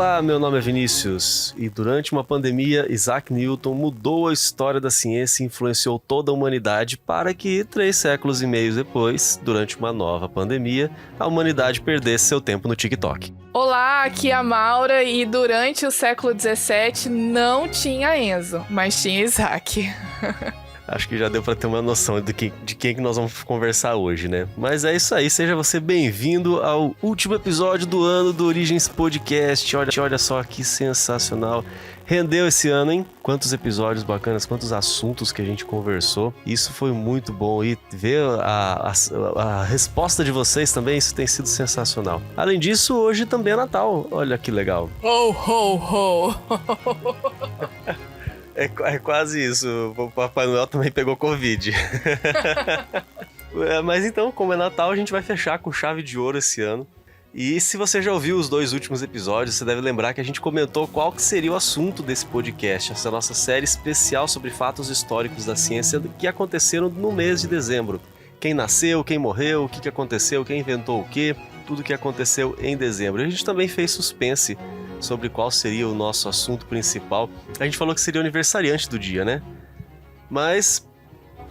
Olá, meu nome é Vinícius e durante uma pandemia, Isaac Newton mudou a história da ciência e influenciou toda a humanidade para que 3 séculos e meio depois, durante uma nova pandemia, a humanidade perdesse seu tempo no TikTok. Olá, aqui é a Maura e durante o século XVII não tinha Enzo, mas tinha Isaac. Acho que já deu pra ter uma noção de quem que nós vamos conversar hoje, né? Mas é isso aí, seja você bem-vindo ao último episódio do ano do Origens Podcast. Olha só que sensacional. Rendeu esse ano, hein? Quantos episódios bacanas, quantos assuntos que a gente conversou. Isso foi muito bom e ver a resposta de vocês também, isso tem sido sensacional. Além disso, hoje também é Natal. Olha que legal. Ho, ho, ho! É quase isso, o Papai Noel também pegou Covid. Mas então, como é Natal, a gente vai fechar com chave de ouro esse ano. E se você já ouviu os 2 últimos episódios, você deve lembrar que a gente comentou qual que seria o assunto desse podcast, essa nossa série especial sobre fatos históricos da ciência que aconteceram no mês de dezembro. Quem nasceu, quem morreu, o que aconteceu, quem inventou o quê, tudo que aconteceu em dezembro. E a gente também fez suspense sobre qual seria o nosso assunto principal. A gente falou que seria o aniversariante do dia, né? Mas,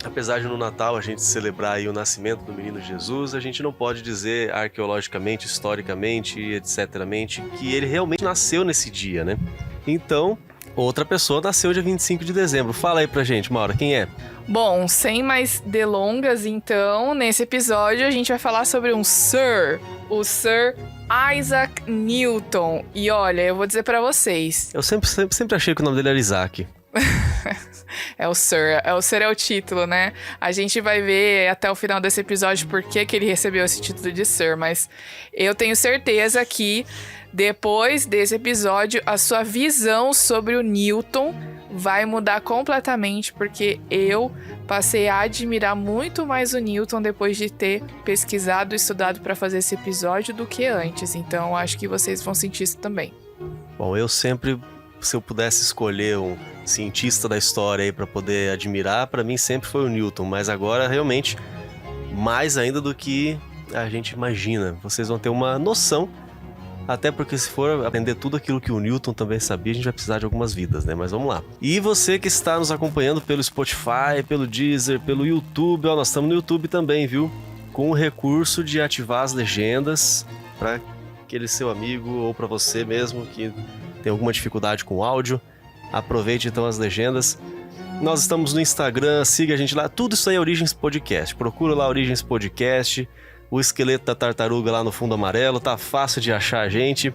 apesar de no Natal a gente celebrar aí o nascimento do menino Jesus, a gente não pode dizer arqueologicamente, historicamente, etc., que ele realmente nasceu nesse dia, né? Então, outra pessoa nasceu dia 25 de dezembro. Fala aí pra gente, Maura, quem é? Bom, sem mais delongas, então, nesse episódio a gente vai falar sobre um Sir, o Sir Isaac Newton. E olha, eu vou dizer pra vocês. Eu sempre achei que o nome dele era Isaac. É o Sir é o título, né? A gente vai ver até o final desse episódio por que ele recebeu esse título de Sir, mas eu tenho certeza que depois desse episódio a sua visão sobre o Newton vai mudar completamente, porque eu passei a admirar muito mais o Newton depois de ter pesquisado e estudado para fazer esse episódio do que antes. Então acho que vocês vão sentir isso também. Bom, eu sempre, se eu pudesse escolher um cientista da história aí para poder admirar, para mim sempre foi o Newton, mas agora realmente mais ainda do que a gente imagina. Vocês vão ter uma noção. Até porque se for aprender tudo aquilo que o Newton também sabia, a gente vai precisar de algumas vidas, né? Mas vamos lá. E você que está nos acompanhando pelo Spotify, pelo Deezer, pelo YouTube, ó, nós estamos no YouTube também, viu? Com o recurso de ativar as legendas para aquele seu amigo ou para você mesmo que tem alguma dificuldade com o áudio. Aproveite então as legendas. Nós estamos no Instagram, siga a gente lá. Tudo isso aí é Origens Podcast. Procura lá Origens Podcast. O esqueleto da tartaruga lá no fundo amarelo, tá fácil de achar a gente.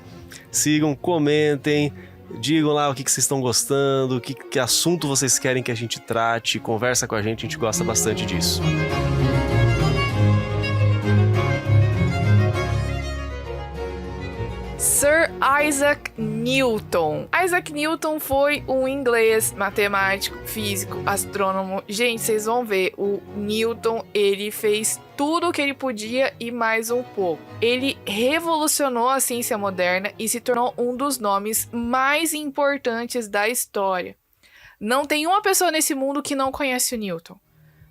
Sigam, comentem, digam lá o que vocês estão gostando, que assunto vocês querem que a gente trate, conversa com a gente gosta bastante disso. Sir Isaac Newton. Isaac Newton foi um inglês, matemático, físico, astrônomo. Gente, vocês vão ver, o Newton, ele fez tudo o que ele podia e mais um pouco. Ele revolucionou a ciência moderna e se tornou um dos nomes mais importantes da história. Não tem uma pessoa nesse mundo que não conhece o Newton.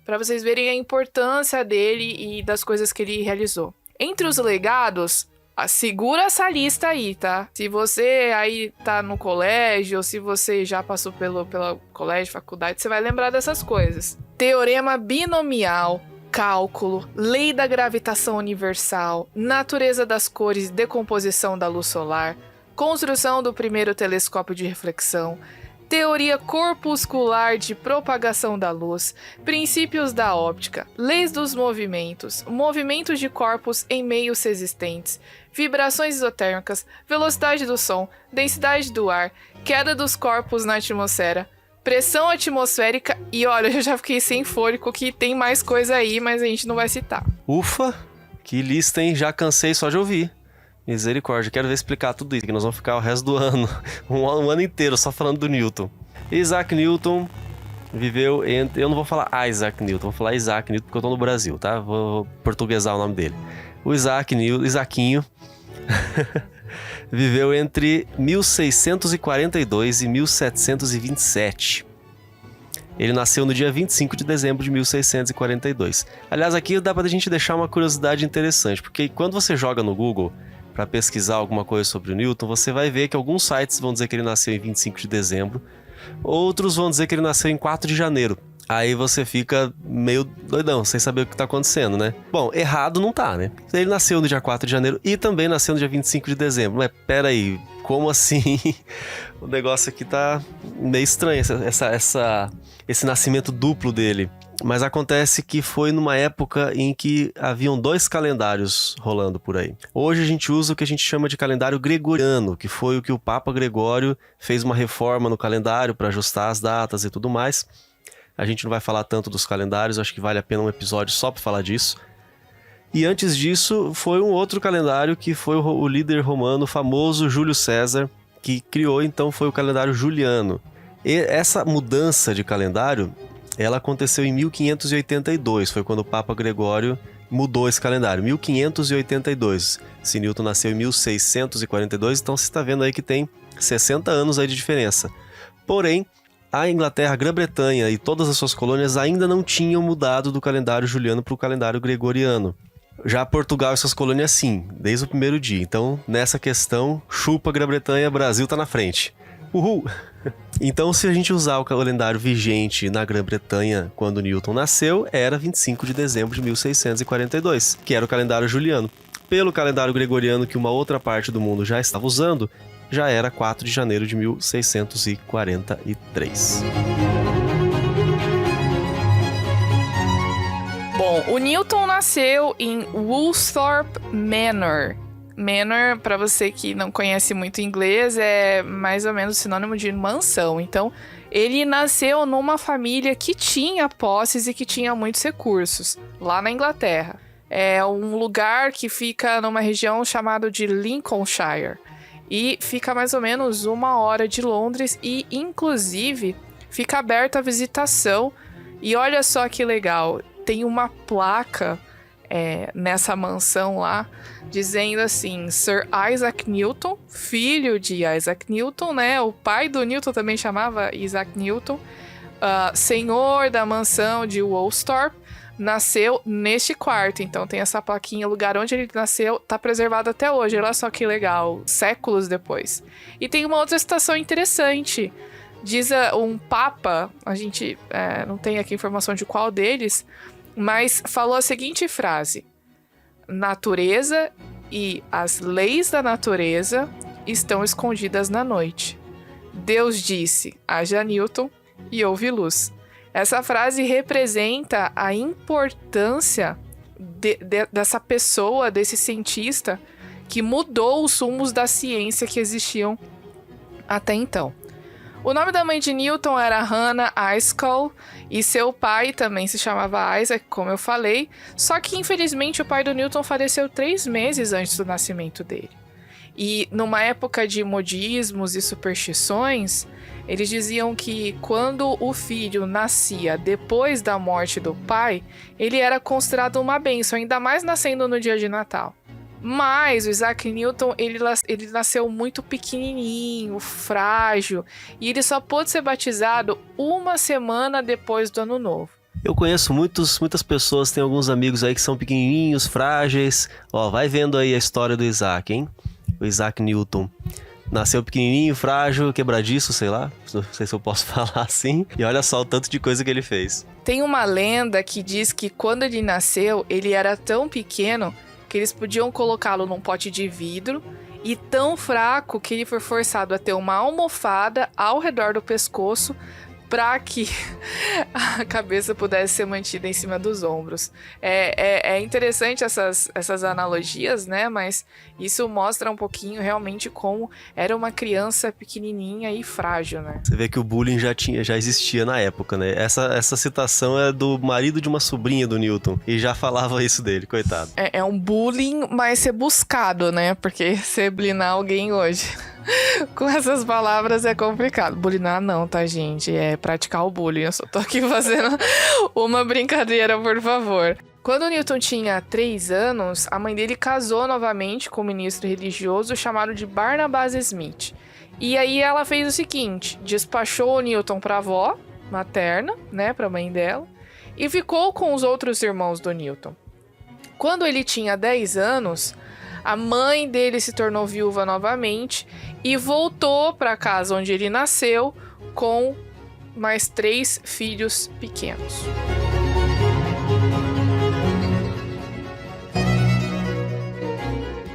Para vocês verem a importância dele e das coisas que ele realizou. Entre os legados, segura essa lista aí, tá? Se você aí tá no colégio, ou se você já passou pelo colégio, faculdade, você vai lembrar dessas coisas. Teorema binomial, cálculo, lei da gravitação universal, natureza das cores e decomposição da luz solar, construção do primeiro telescópio de reflexão, teoria corpuscular de propagação da luz, princípios da óptica, leis dos movimentos, movimentos de corpos em meios existentes, vibrações isotérmicas, velocidade do som, densidade do ar, queda dos corpos na atmosfera, pressão atmosférica e olha, eu já fiquei sem fôlego que tem mais coisa aí, mas a gente não vai citar. Ufa, que lista, hein? Já cansei só de ouvir. Misericórdia, quero ver explicar tudo isso, que nós vamos ficar o resto do ano, um ano inteiro só falando do Newton. Isaac Newton viveu entre... Eu não vou falar Isaac Newton, vou falar Isaac Newton porque eu tô no Brasil, tá? Vou portuguesar o nome dele. O Isaac Newton, Isaquinho, viveu entre 1642 e 1727. Ele nasceu no dia 25 de dezembro de 1642. Aliás, aqui dá pra gente deixar uma curiosidade interessante, porque quando você joga no Google para pesquisar alguma coisa sobre o Newton, você vai ver que alguns sites vão dizer que ele nasceu em 25 de dezembro, outros vão dizer que ele nasceu em 4 de janeiro. Aí você fica meio doidão, sem saber o que tá acontecendo, né? Bom, errado não tá, né? Ele nasceu no dia 4 de janeiro e também nasceu no dia 25 de dezembro. Mas pera aí, como assim? O negócio aqui tá meio estranho, esse nascimento duplo dele. Mas acontece que foi numa época em que haviam 2 calendários rolando por aí. Hoje a gente usa o que a gente chama de calendário gregoriano, que foi o que o Papa Gregório fez uma reforma no calendário para ajustar as datas e tudo mais. A gente não vai falar tanto dos calendários, acho que vale a pena um episódio só para falar disso. E antes disso, foi um outro calendário que foi o líder romano famoso Júlio César, que criou, então foi o calendário juliano. E essa mudança de calendário, ela aconteceu em 1582, foi quando o Papa Gregório mudou esse calendário, 1582. Se Newton nasceu em 1642, então você está vendo aí que tem 60 anos aí de diferença. Porém, a Inglaterra, a Grã-Bretanha e todas as suas colônias ainda não tinham mudado do calendário juliano para o calendário gregoriano. Já Portugal e suas colônias sim, desde o primeiro dia. Então, nessa questão, chupa Grã-Bretanha, Brasil tá na frente. Uhul! Então, se a gente usar o calendário vigente na Grã-Bretanha quando Newton nasceu, era 25 de dezembro de 1642, que era o calendário juliano. Pelo calendário gregoriano que uma outra parte do mundo já estava usando, já era 4 de janeiro de 1643. Bom, o Newton nasceu em Woolsthorpe Manor. Manor, para você que não conhece muito inglês, é mais ou menos sinônimo de mansão. Então, ele nasceu numa família que tinha posses e que tinha muitos recursos, lá na Inglaterra. É um lugar que fica numa região chamada de Lincolnshire. E fica mais ou menos 1 hora de Londres e, inclusive, fica aberta a visitação. E olha só que legal, tem uma placa nessa mansão lá, dizendo assim, Sir Isaac Newton, filho de Isaac Newton, né? O pai do Newton também chamava Isaac Newton, senhor da mansão de Woolsthorpe, nasceu neste quarto. Então tem essa plaquinha, o lugar onde ele nasceu tá preservado até hoje. Olha só que legal, séculos depois. E tem uma outra citação interessante. Diz um papa, a gente não tem aqui informação de qual deles, mas falou a seguinte frase: natureza e as leis da natureza estão escondidas na noite. Deus disse, haja Newton, e houve luz. Essa frase representa a importância dessa pessoa, desse cientista, que mudou os rumos da ciência que existiam até então. O nome da mãe de Newton era Hannah Ayscough e seu pai também se chamava Isaac, como eu falei, só que infelizmente o pai do Newton faleceu 3 meses antes do nascimento dele. E numa época de modismos e superstições, eles diziam que quando o filho nascia depois da morte do pai, ele era considerado uma bênção, ainda mais nascendo no dia de Natal. Mas o Isaac Newton, ele nasceu muito pequenininho, frágil, e ele só pôde ser batizado 1 semana depois do Ano Novo. Eu conheço muitas pessoas, tem alguns amigos aí que são pequenininhos, frágeis. Ó, vai vendo aí a história do Isaac, hein? O Isaac Newton. Nasceu pequenininho, frágil, quebradiço, sei lá. Não sei se eu posso falar assim. E olha só o tanto de coisa que ele fez. Tem uma lenda que diz que quando ele nasceu, ele era tão pequeno que eles podiam colocá-lo num pote de vidro, e tão fraco que ele foi forçado a ter uma almofada ao redor do pescoço para que a cabeça pudesse ser mantida em cima dos ombros. É interessante essas analogias, né? Mas isso mostra um pouquinho realmente como era uma criança pequenininha e frágil, né? Você vê que o bullying já existia na época, né? Essa citação é do marido de uma sobrinha do Newton e já falava isso dele, coitado. É um bullying, mas ser buscado, né? Porque ser blinar alguém hoje com essas palavras é complicado. Bulinar não, tá, gente? É praticar o bullying. Eu só tô aqui fazendo uma brincadeira, por favor. Quando o Newton tinha 3 anos, a mãe dele casou novamente com um ministro religioso chamado de Barnabas Smith. E aí ela fez o seguinte, despachou o Newton pra avó materna, né, pra mãe dela, e ficou com os outros irmãos do Newton. Quando ele tinha 10 anos, A mãe dele se tornou viúva novamente e voltou para a casa onde ele nasceu com mais 3 filhos pequenos.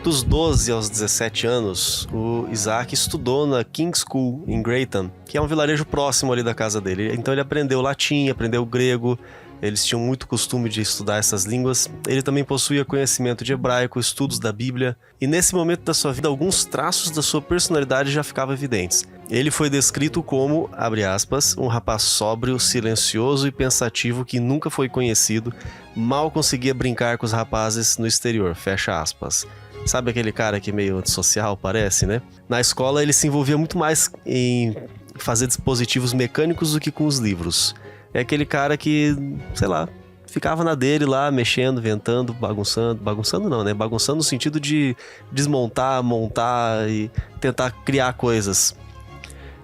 Dos 12 aos 17 anos, o Isaac estudou na King's School, em Greyton, que é um vilarejo próximo ali da casa dele. Então ele aprendeu latim, aprendeu grego, eles tinham muito costume de estudar essas línguas. Ele também possuía conhecimento de hebraico, estudos da Bíblia, e nesse momento da sua vida, alguns traços da sua personalidade já ficavam evidentes. Ele foi descrito como, abre aspas, um rapaz sóbrio, silencioso e pensativo que nunca foi conhecido, mal conseguia brincar com os rapazes no exterior, fecha aspas. Sabe aquele cara que é meio antissocial, parece, né? Na escola ele se envolvia muito mais em fazer dispositivos mecânicos do que com os livros. É aquele cara que, sei lá, ficava na dele lá, mexendo, inventando, bagunçando. Bagunçando não, né? Bagunçando no sentido de desmontar, montar e tentar criar coisas.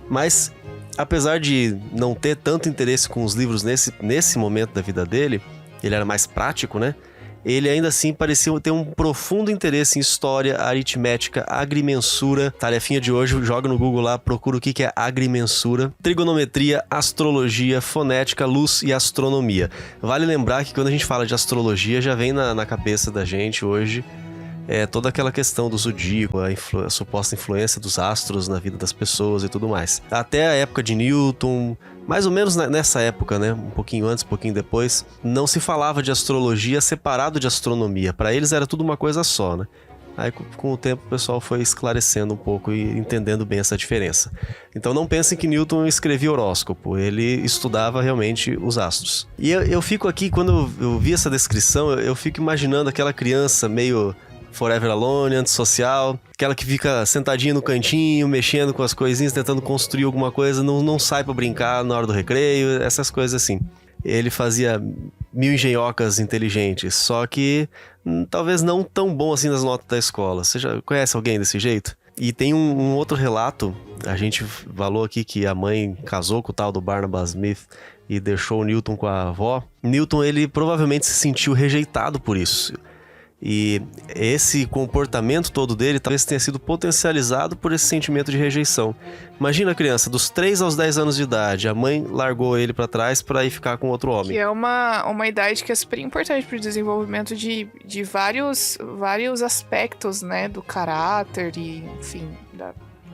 Mas, apesar de não ter tanto interesse com os livros nesse momento da vida dele, ele era mais prático, né? Ele ainda assim parecia ter um profundo interesse em história, aritmética, agrimensura. Tarefinha de hoje, joga no Google lá, procura o que é agrimensura. Trigonometria, astrologia, fonética, luz e astronomia. Vale lembrar que quando a gente fala de astrologia, já vem na cabeça da gente hoje toda aquela questão do zodíaco, a suposta influência dos astros na vida das pessoas e tudo mais. Até a época de Newton, mais ou menos nessa época, né? Um pouquinho antes, um pouquinho depois, não se falava de astrologia separado de astronomia. Para eles era tudo uma coisa só, né? Aí com o tempo o pessoal foi esclarecendo um pouco e entendendo bem essa diferença. Então não pensem que Newton escrevia horóscopo, ele estudava realmente os astros. E eu fico aqui, quando eu vi essa descrição, eu fico imaginando aquela criança meio Forever Alone, antissocial, aquela que fica sentadinha no cantinho, mexendo com as coisinhas, tentando construir alguma coisa, não sai pra brincar na hora do recreio, essas coisas assim. Ele fazia mil engenhocas inteligentes, só que talvez não tão bom assim nas notas da escola. Você já conhece alguém desse jeito? E tem um outro relato, a gente falou aqui que a mãe casou com o tal do Barnabas Smith e deixou o Newton com a avó. Newton, ele provavelmente se sentiu rejeitado por isso. E esse comportamento todo dele talvez tenha sido potencializado por esse sentimento de rejeição. Imagina a criança, dos 3 aos 10 anos de idade, a mãe largou ele pra trás pra ir ficar com outro homem. Que é uma idade que é super importante pro desenvolvimento de vários aspectos, né? Do caráter e, enfim,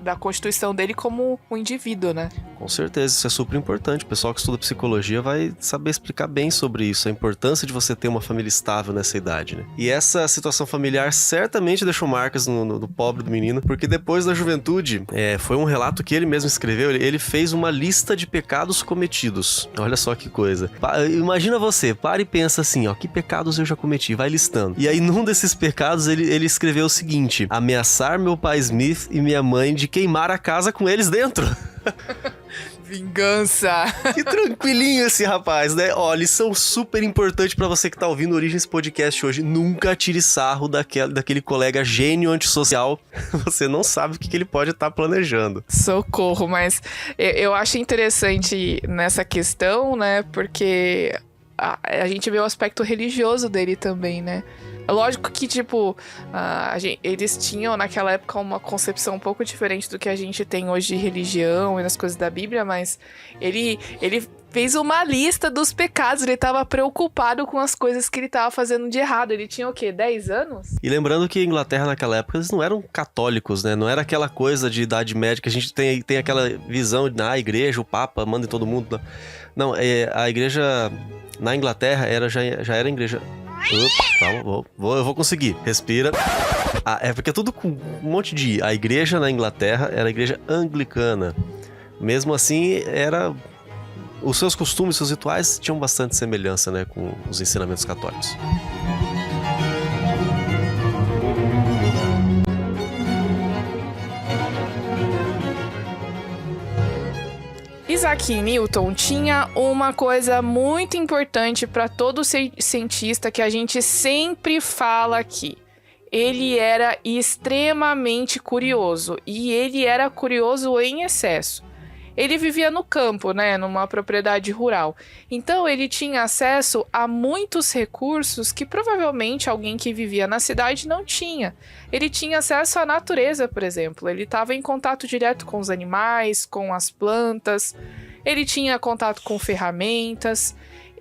da constituição dele como um indivíduo, né? Com certeza, isso é super importante. O pessoal que estuda psicologia vai saber explicar bem sobre isso, a importância de você ter uma família estável nessa idade, né? E essa situação familiar certamente deixou marcas no pobre do menino, porque depois da juventude, foi um relato que ele mesmo escreveu, ele fez uma lista de pecados cometidos. Olha só que coisa. Imagina você, para e pensa assim, ó, que pecados eu já cometi, vai listando. E aí, num desses pecados, ele escreveu o seguinte: ameaçar meu pai Smith e minha mãe de queimar a casa com eles dentro. Vingança! Que tranquilinho esse rapaz, né? Ó, lição super importante pra você que tá ouvindo Origens Podcast hoje. Nunca tire sarro daquele colega gênio antissocial. Você não sabe o que ele pode estar planejando. Socorro, mas eu acho interessante nessa questão, né? Porque a gente vê o aspecto religioso dele também, né? Lógico que, tipo, eles tinham naquela época uma concepção um pouco diferente do que a gente tem hoje de religião e nas coisas da Bíblia, mas ele fez uma lista dos pecados, ele tava preocupado com as coisas que ele tava fazendo de errado. Ele tinha o quê? 10 anos? E lembrando que a Inglaterra naquela época, eles não eram católicos, né? Não era aquela coisa de idade média que a gente tem aquela visão de a igreja, o Papa manda em todo mundo. Não, a igreja na Inglaterra já era a igreja... Calma, eu vou conseguir. Respira. É porque é tudo com um monte de... A igreja na Inglaterra era a igreja anglicana. Mesmo assim, os seus costumes, seus rituais tinham bastante semelhança, né, com os ensinamentos católicos. Isaac Newton tinha uma coisa muito importante para todo cientista que a gente sempre fala aqui. Ele era extremamente curioso, e ele era curioso em excesso. ele vivia no campo, né, numa propriedade rural. Então ele tinha acesso a muitos recursos que provavelmente alguém que vivia na cidade não tinha. Ele tinha acesso à natureza, por exemplo. Ele estava em contato direto com os animais, com as plantas. Ele tinha contato com ferramentas.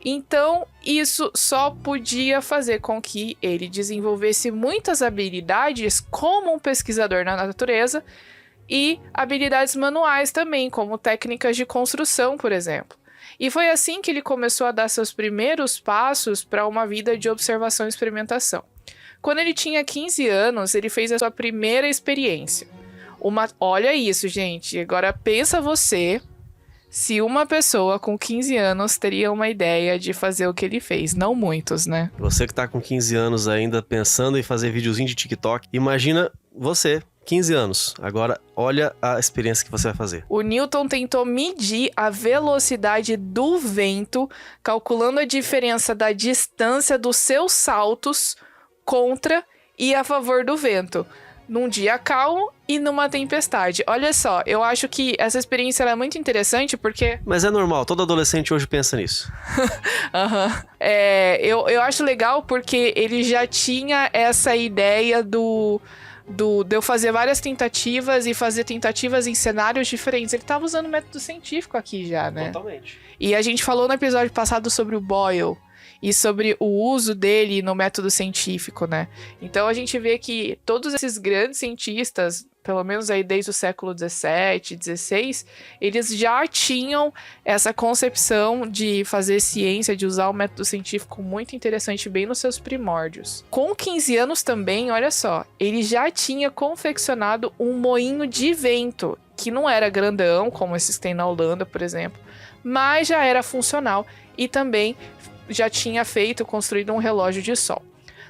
Então, isso só podia fazer com que ele desenvolvesse muitas habilidades como um pesquisador na natureza e habilidades manuais também, como técnicas de construção, por exemplo. E foi assim que ele começou a dar seus primeiros passos para uma vida de observação e experimentação. Quando ele tinha 15 anos, ele fez a sua primeira experiência. Olha isso, gente. Agora pensa você... Se uma pessoa com 15 anos teria uma ideia de fazer o que ele fez. Não muitos, né? Você que tá com 15 anos ainda pensando em fazer videozinho de TikTok, imagina você, 15 anos. Agora, olha a experiência que você vai fazer. O Newton tentou medir a velocidade do vento, calculando a diferença da distância dos seus saltos contra e a favor do vento, num dia calmo e numa tempestade. Olha só, eu acho que essa experiência é muito interessante porque... Mas é normal, todo adolescente hoje pensa nisso. Eu acho legal porque ele já tinha essa ideia de eu fazer várias tentativas e fazer tentativas em cenários diferentes. Ele estava usando método científico aqui já, né? Totalmente. E a gente falou no episódio passado sobre o Boyle e sobre o uso dele no método científico, né? Então a gente vê que todos esses grandes cientistas, pelo menos aí desde o século 17, 16, eles já tinham essa concepção de fazer ciência, de usar o método científico muito interessante, bem nos seus primórdios. Com 15 anos também, olha só, ele já tinha confeccionado um moinho de vento, que não era grandão, como esses que tem na Holanda, por exemplo, mas já era funcional e também já tinha construído um relógio de sol.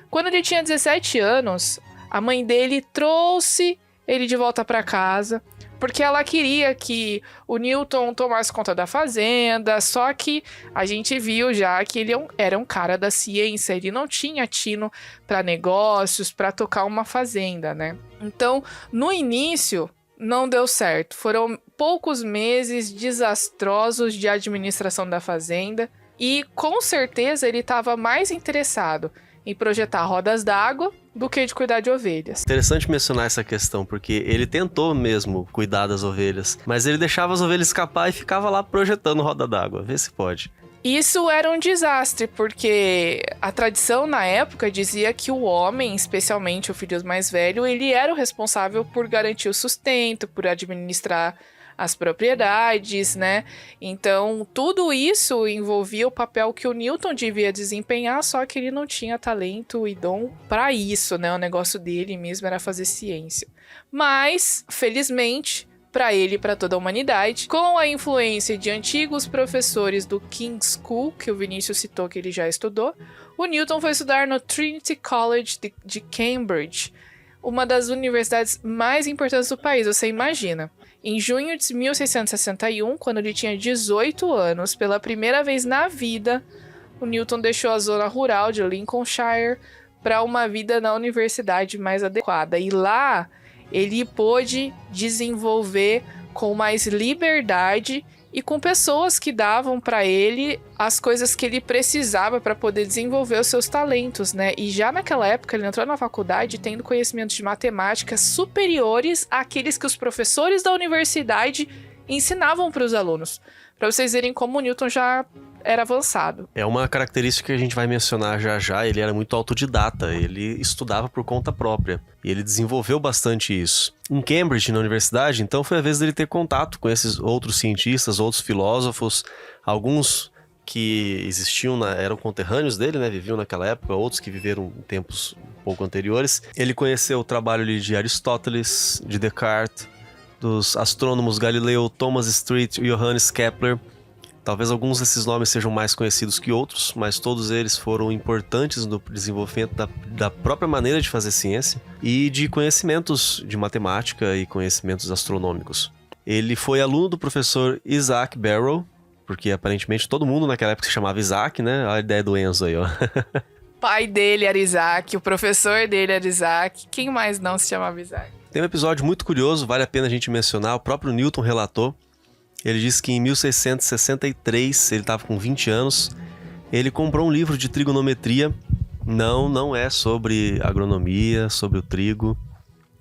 Quando ele tinha 17 anos, a mãe dele trouxe ele de volta para casa, porque ela queria que o Newton tomasse conta da fazenda, só que a gente viu já que ele era um cara da ciência, ele não tinha tino para negócios, para tocar uma fazenda, né? Então, no início, não deu certo. Foram poucos meses desastrosos de administração da fazenda, e com certeza ele estava mais interessado em projetar rodas d'água do que de cuidar de ovelhas. Interessante mencionar essa questão, porque ele tentou mesmo cuidar das ovelhas, mas ele deixava as ovelhas escapar e ficava lá projetando roda d'água. Vê se pode. Isso era um desastre, porque a tradição na época dizia que o homem, especialmente o filho mais velho, ele era o responsável por garantir o sustento, por administrar as propriedades, né? Então, tudo isso envolvia o papel que o Newton devia desempenhar, só que ele não tinha talento e dom para isso, né? O negócio dele mesmo era fazer ciência. Mas, felizmente, para ele e para toda a humanidade, com a influência de antigos professores do King's School, que o Vinícius citou que ele já estudou, o Newton foi estudar no Trinity College de Cambridge, uma das universidades mais importantes do país, você imagina. Em junho de 1661, quando ele tinha 18 anos, pela primeira vez na vida, o Newton deixou a zona rural de Lincolnshire para uma vida na universidade mais adequada. E lá, ele pôde desenvolver com mais liberdade e com pessoas que davam para ele as coisas que ele precisava para poder desenvolver os seus talentos, né? E já naquela época ele entrou na faculdade tendo conhecimentos de matemática superiores àqueles que os professores da universidade ensinavam para os alunos. Para vocês verem como o Newton já era avançado. É uma característica que a gente vai mencionar já já. Ele era muito autodidata, ele estudava por conta própria e ele desenvolveu bastante isso. Em Cambridge, na universidade, então foi a vez dele ter contato com esses outros cientistas, outros filósofos, alguns que existiam, eram conterrâneos dele, né, viviam naquela época, outros que viveram em tempos um pouco anteriores. Ele conheceu o trabalho de Aristóteles, de Descartes, dos astrônomos Galileu, Thomas Street e Johannes Kepler. Talvez alguns desses nomes sejam mais conhecidos que outros, mas todos eles foram importantes no desenvolvimento da própria maneira de fazer ciência e de conhecimentos de matemática e conhecimentos astronômicos. Ele foi aluno do professor Isaac Barrow, porque aparentemente todo mundo naquela época se chamava Isaac, né? Olha a ideia do Enzo aí, ó. O pai dele era Isaac, o professor dele era Isaac, quem mais não se chamava Isaac? Tem um episódio muito curioso, vale a pena a gente mencionar, o próprio Newton relatou Ele disse que em 1663, ele estava com 20 anos, ele comprou um livro de trigonometria. Não é sobre agronomia, sobre o trigo.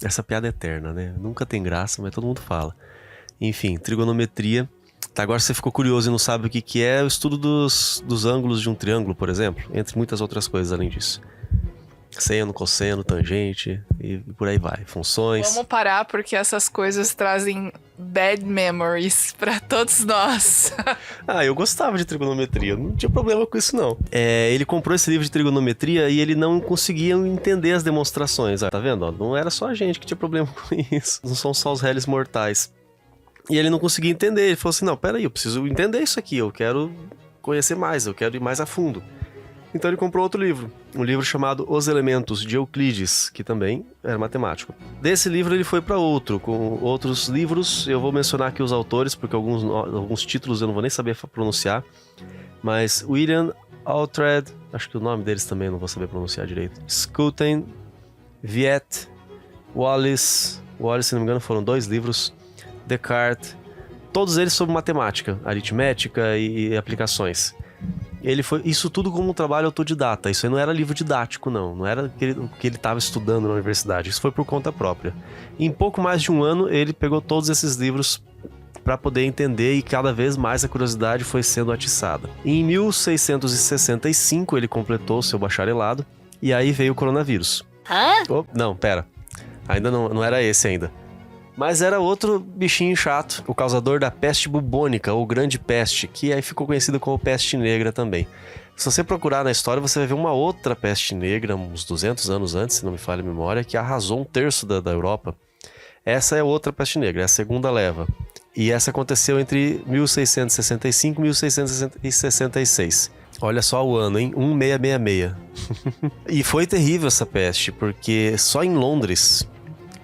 Essa piada é eterna, né? Nunca tem graça, mas todo mundo fala. Enfim, trigonometria. Tá, agora você ficou curioso e não sabe o que é o estudo dos ângulos de um triângulo, por exemplo, entre muitas outras coisas além disso. Seno, cosseno, tangente e por aí vai. Funções. Vamos parar porque essas coisas trazem bad memories pra todos nós. Eu gostava de trigonometria, não tinha problema com isso não. Ele comprou esse livro de trigonometria e ele não conseguia entender as demonstrações. Tá vendo? Não era só a gente que tinha problema com isso. Não são só os réis mortais. E ele não conseguia entender. Ele falou assim, não, peraí, eu preciso entender isso aqui. Eu quero conhecer mais, eu quero ir mais a fundo. Então ele comprou outro livro, um livro chamado Os Elementos, de Euclides, que também era matemático. Desse livro ele foi para outro, com outros livros. Eu vou mencionar aqui os autores, porque alguns títulos eu não vou nem saber pronunciar. Mas William Oughtred, acho que o nome deles também eu não vou saber pronunciar direito. Schouten, Viet, Wallis, se não me engano foram 2 livros. Descartes, todos eles sobre matemática, aritmética e aplicações. Isso tudo como um trabalho autodidata. Isso aí não era livro didático, não era o que ele estava estudando na universidade. Isso foi por conta própria. Em pouco mais de um ano, ele pegou todos esses livros para poder entender e cada vez mais a curiosidade foi sendo atiçada. Em 1665, ele completou seu bacharelado e aí veio o coronavírus. Não, pera. Ainda não era esse ainda. Mas era outro bichinho chato, o causador da peste bubônica, ou grande peste, que aí ficou conhecida como peste negra também. Se você procurar na história, você vai ver uma outra peste negra, uns 200 anos antes, se não me falha a memória, que arrasou 1/3 da Europa. Essa é outra peste negra, é a segunda leva. E essa aconteceu entre 1665 e 1666. Olha só o ano, hein? 1666. E foi terrível essa peste, porque só em Londres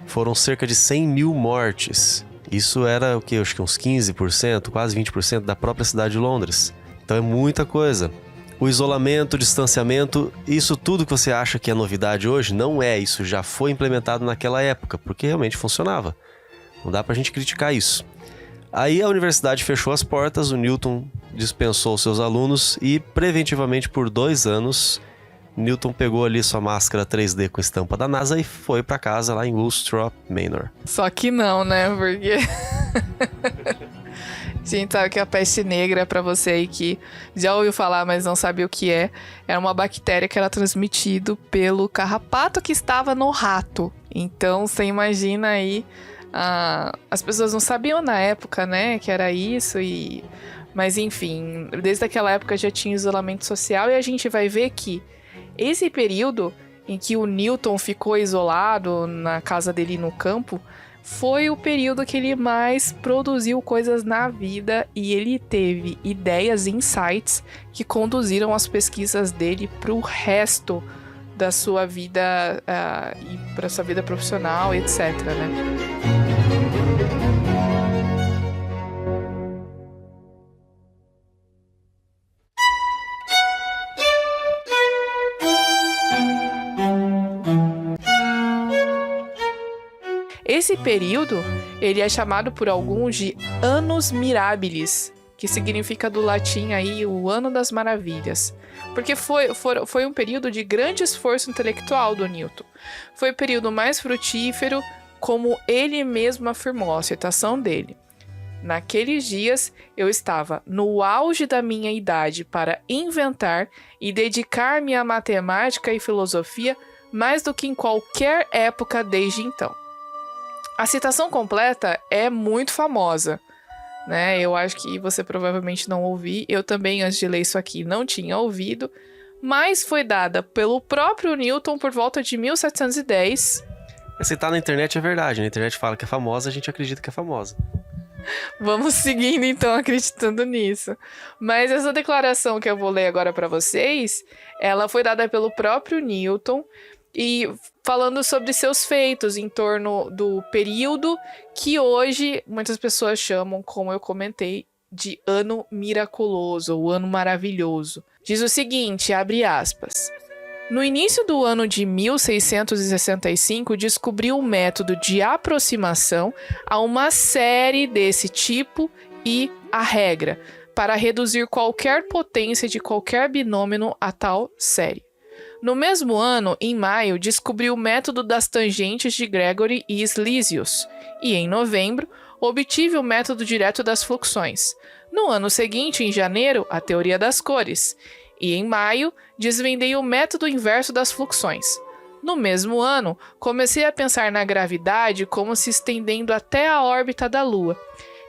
foram cerca de 100 mil mortes. Isso era o quê? Acho que uns 15%, quase 20% da própria cidade de Londres. Então é muita coisa. O isolamento, o distanciamento, isso tudo que você acha que é novidade hoje, não é. Isso já foi implementado naquela época, porque realmente funcionava. Não dá pra gente criticar isso. Aí a universidade fechou as portas, o Newton dispensou seus alunos e preventivamente por 2 anos... Newton pegou ali sua máscara 3D com estampa da NASA e foi pra casa lá em Woolstrop Manor. Só que não, né? Porque a gente sabe que a peste negra, pra você aí que já ouviu falar, mas não sabe o que é uma bactéria que era transmitida pelo carrapato que estava no rato. Então, você imagina aí, as pessoas não sabiam na época, né, que era isso Mas, enfim, desde aquela época já tinha isolamento social e a gente vai ver que esse período em que o Newton ficou isolado na casa dele no campo foi o período que ele mais produziu coisas na vida e ele teve ideias e insights que conduziram as pesquisas dele para o resto da sua vida e para sua vida profissional, etc, né? Esse período, ele é chamado por alguns de Annus Mirabilis, que significa do latim aí o Ano das Maravilhas. Porque foi um período de grande esforço intelectual do Newton. Foi o período mais frutífero, como ele mesmo afirmou, a citação dele. Naqueles dias, eu estava no auge da minha idade para inventar e dedicar-me à matemática e filosofia mais do que em qualquer época desde então. A citação completa é muito famosa, né? Eu acho que você provavelmente não ouviu. Eu também, antes de ler isso aqui, não tinha ouvido. Mas foi dada pelo próprio Newton por volta de 1710. Se tá na internet é verdade. Na internet fala que é famosa, a gente acredita que é famosa. Vamos seguindo, então, acreditando nisso. Mas essa declaração que eu vou ler agora para vocês, ela foi dada pelo próprio Newton e falando sobre seus feitos em torno do período que hoje muitas pessoas chamam, como eu comentei, de Ano Miraculoso, ou Ano Maravilhoso. Diz o seguinte, abre aspas. No início do ano de 1665, descobriu um método de aproximação a uma série desse tipo e a regra, para reduzir qualquer potência de qualquer binômio a tal série. No mesmo ano, em maio, descobriu o método das tangentes de Gregory e Slisius, e em novembro, obtive o método direto das fluxões. No ano seguinte, em janeiro, a teoria das cores, e em maio, desvendei o método inverso das fluxões. No mesmo ano, comecei a pensar na gravidade como se estendendo até a órbita da Lua,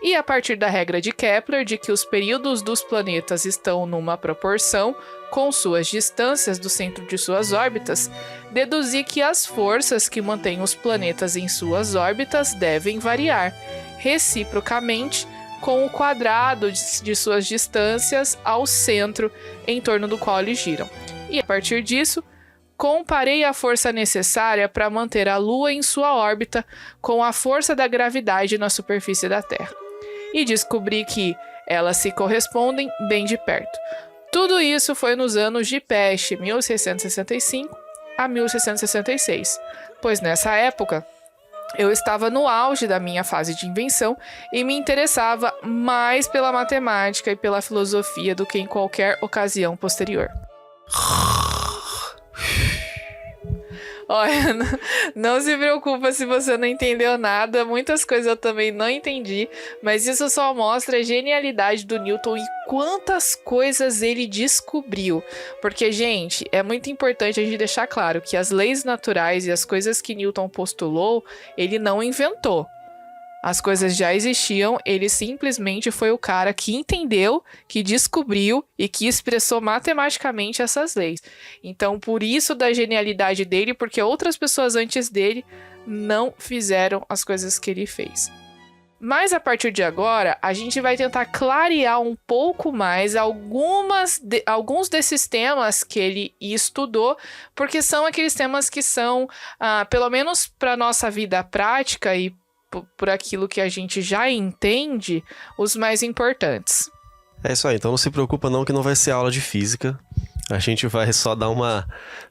e a partir da regra de Kepler de que os períodos dos planetas estão numa proporção com suas distâncias do centro de suas órbitas, deduzi que as forças que mantêm os planetas em suas órbitas devem variar, reciprocamente, com o quadrado de suas distâncias ao centro em torno do qual eles giram. E a partir disso, comparei a força necessária para manter a Lua em sua órbita com a força da gravidade na superfície da Terra. E descobri que elas se correspondem bem de perto. Tudo isso foi nos anos de peste, 1665 a 1666, pois nessa época eu estava no auge da minha fase de invenção e me interessava mais pela matemática e pela filosofia do que em qualquer ocasião posterior. Olha, não se preocupa se você não entendeu nada, muitas coisas eu também não entendi, mas isso só mostra a genialidade do Newton e quantas coisas ele descobriu. Porque, gente, é muito importante a gente deixar claro que as leis naturais e as coisas que Newton postulou, ele não inventou. As coisas já existiam, ele simplesmente foi o cara que entendeu, que descobriu e que expressou matematicamente essas leis. Então, por isso da genialidade dele, porque outras pessoas antes dele não fizeram as coisas que ele fez. Mas a partir de agora, a gente vai tentar clarear um pouco mais alguns desses temas que ele estudou, porque são aqueles temas que são, pelo menos para a nossa vida prática e por aquilo que a gente já entende, os mais importantes. É isso aí, então não se preocupa não que não vai ser aula de física. A gente vai só dar uma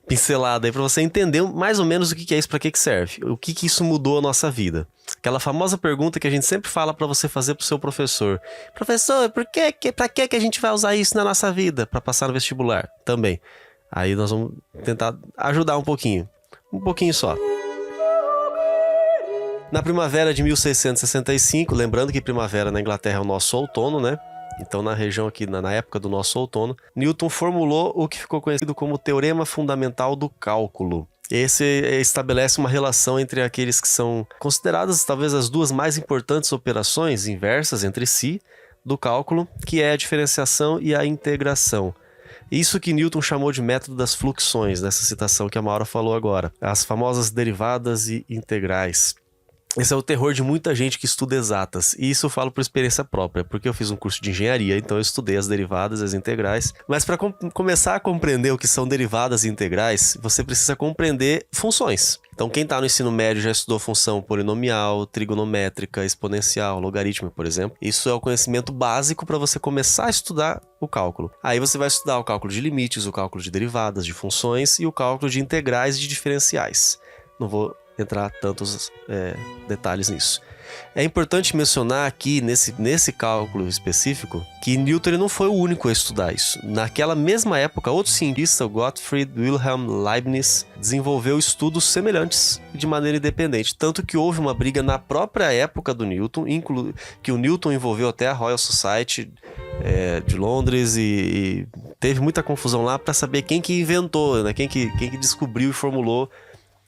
pincelada aí pra você entender mais ou menos o que é isso, pra que serve. O que isso mudou a nossa vida. Aquela famosa pergunta que a gente sempre fala pra você fazer pro seu professor. Professor, pra que a gente vai usar isso na nossa vida? Pra passar no vestibular? Também. Aí nós vamos tentar ajudar um pouquinho só. Na primavera de 1665, lembrando que primavera na Inglaterra é o nosso outono, né? Então, na região aqui, na época do nosso outono, Newton formulou o que ficou conhecido como Teorema Fundamental do Cálculo. Esse estabelece uma relação entre aqueles que são consideradas talvez as duas mais importantes operações inversas entre si do cálculo, que é a diferenciação e a integração. Isso que Newton chamou de método das fluxões, nessa citação que a Maura falou agora. As famosas derivadas e integrais. Esse é o terror de muita gente que estuda exatas, e isso eu falo por experiência própria, porque eu fiz um curso de engenharia, então eu estudei as derivadas e as integrais. Mas para começar a compreender o que são derivadas e integrais, você precisa compreender funções. Então quem está no ensino médio já estudou função polinomial, trigonométrica, exponencial, logaritmo, por exemplo. Isso é o conhecimento básico para você começar a estudar o cálculo. Aí você vai estudar o cálculo de limites, o cálculo de derivadas, de funções e o cálculo de integrais e de diferenciais. Não vou entrar tantos detalhes nisso. É importante mencionar aqui, nesse cálculo específico, que Newton ele não foi o único a estudar isso. Naquela mesma época, outro cientista, Gottfried Wilhelm Leibniz, desenvolveu estudos semelhantes de maneira independente. Tanto que houve uma briga na própria época do Newton, que o Newton envolveu até a Royal Society de Londres e teve muita confusão lá para saber quem que inventou, né? Quem que descobriu e formulou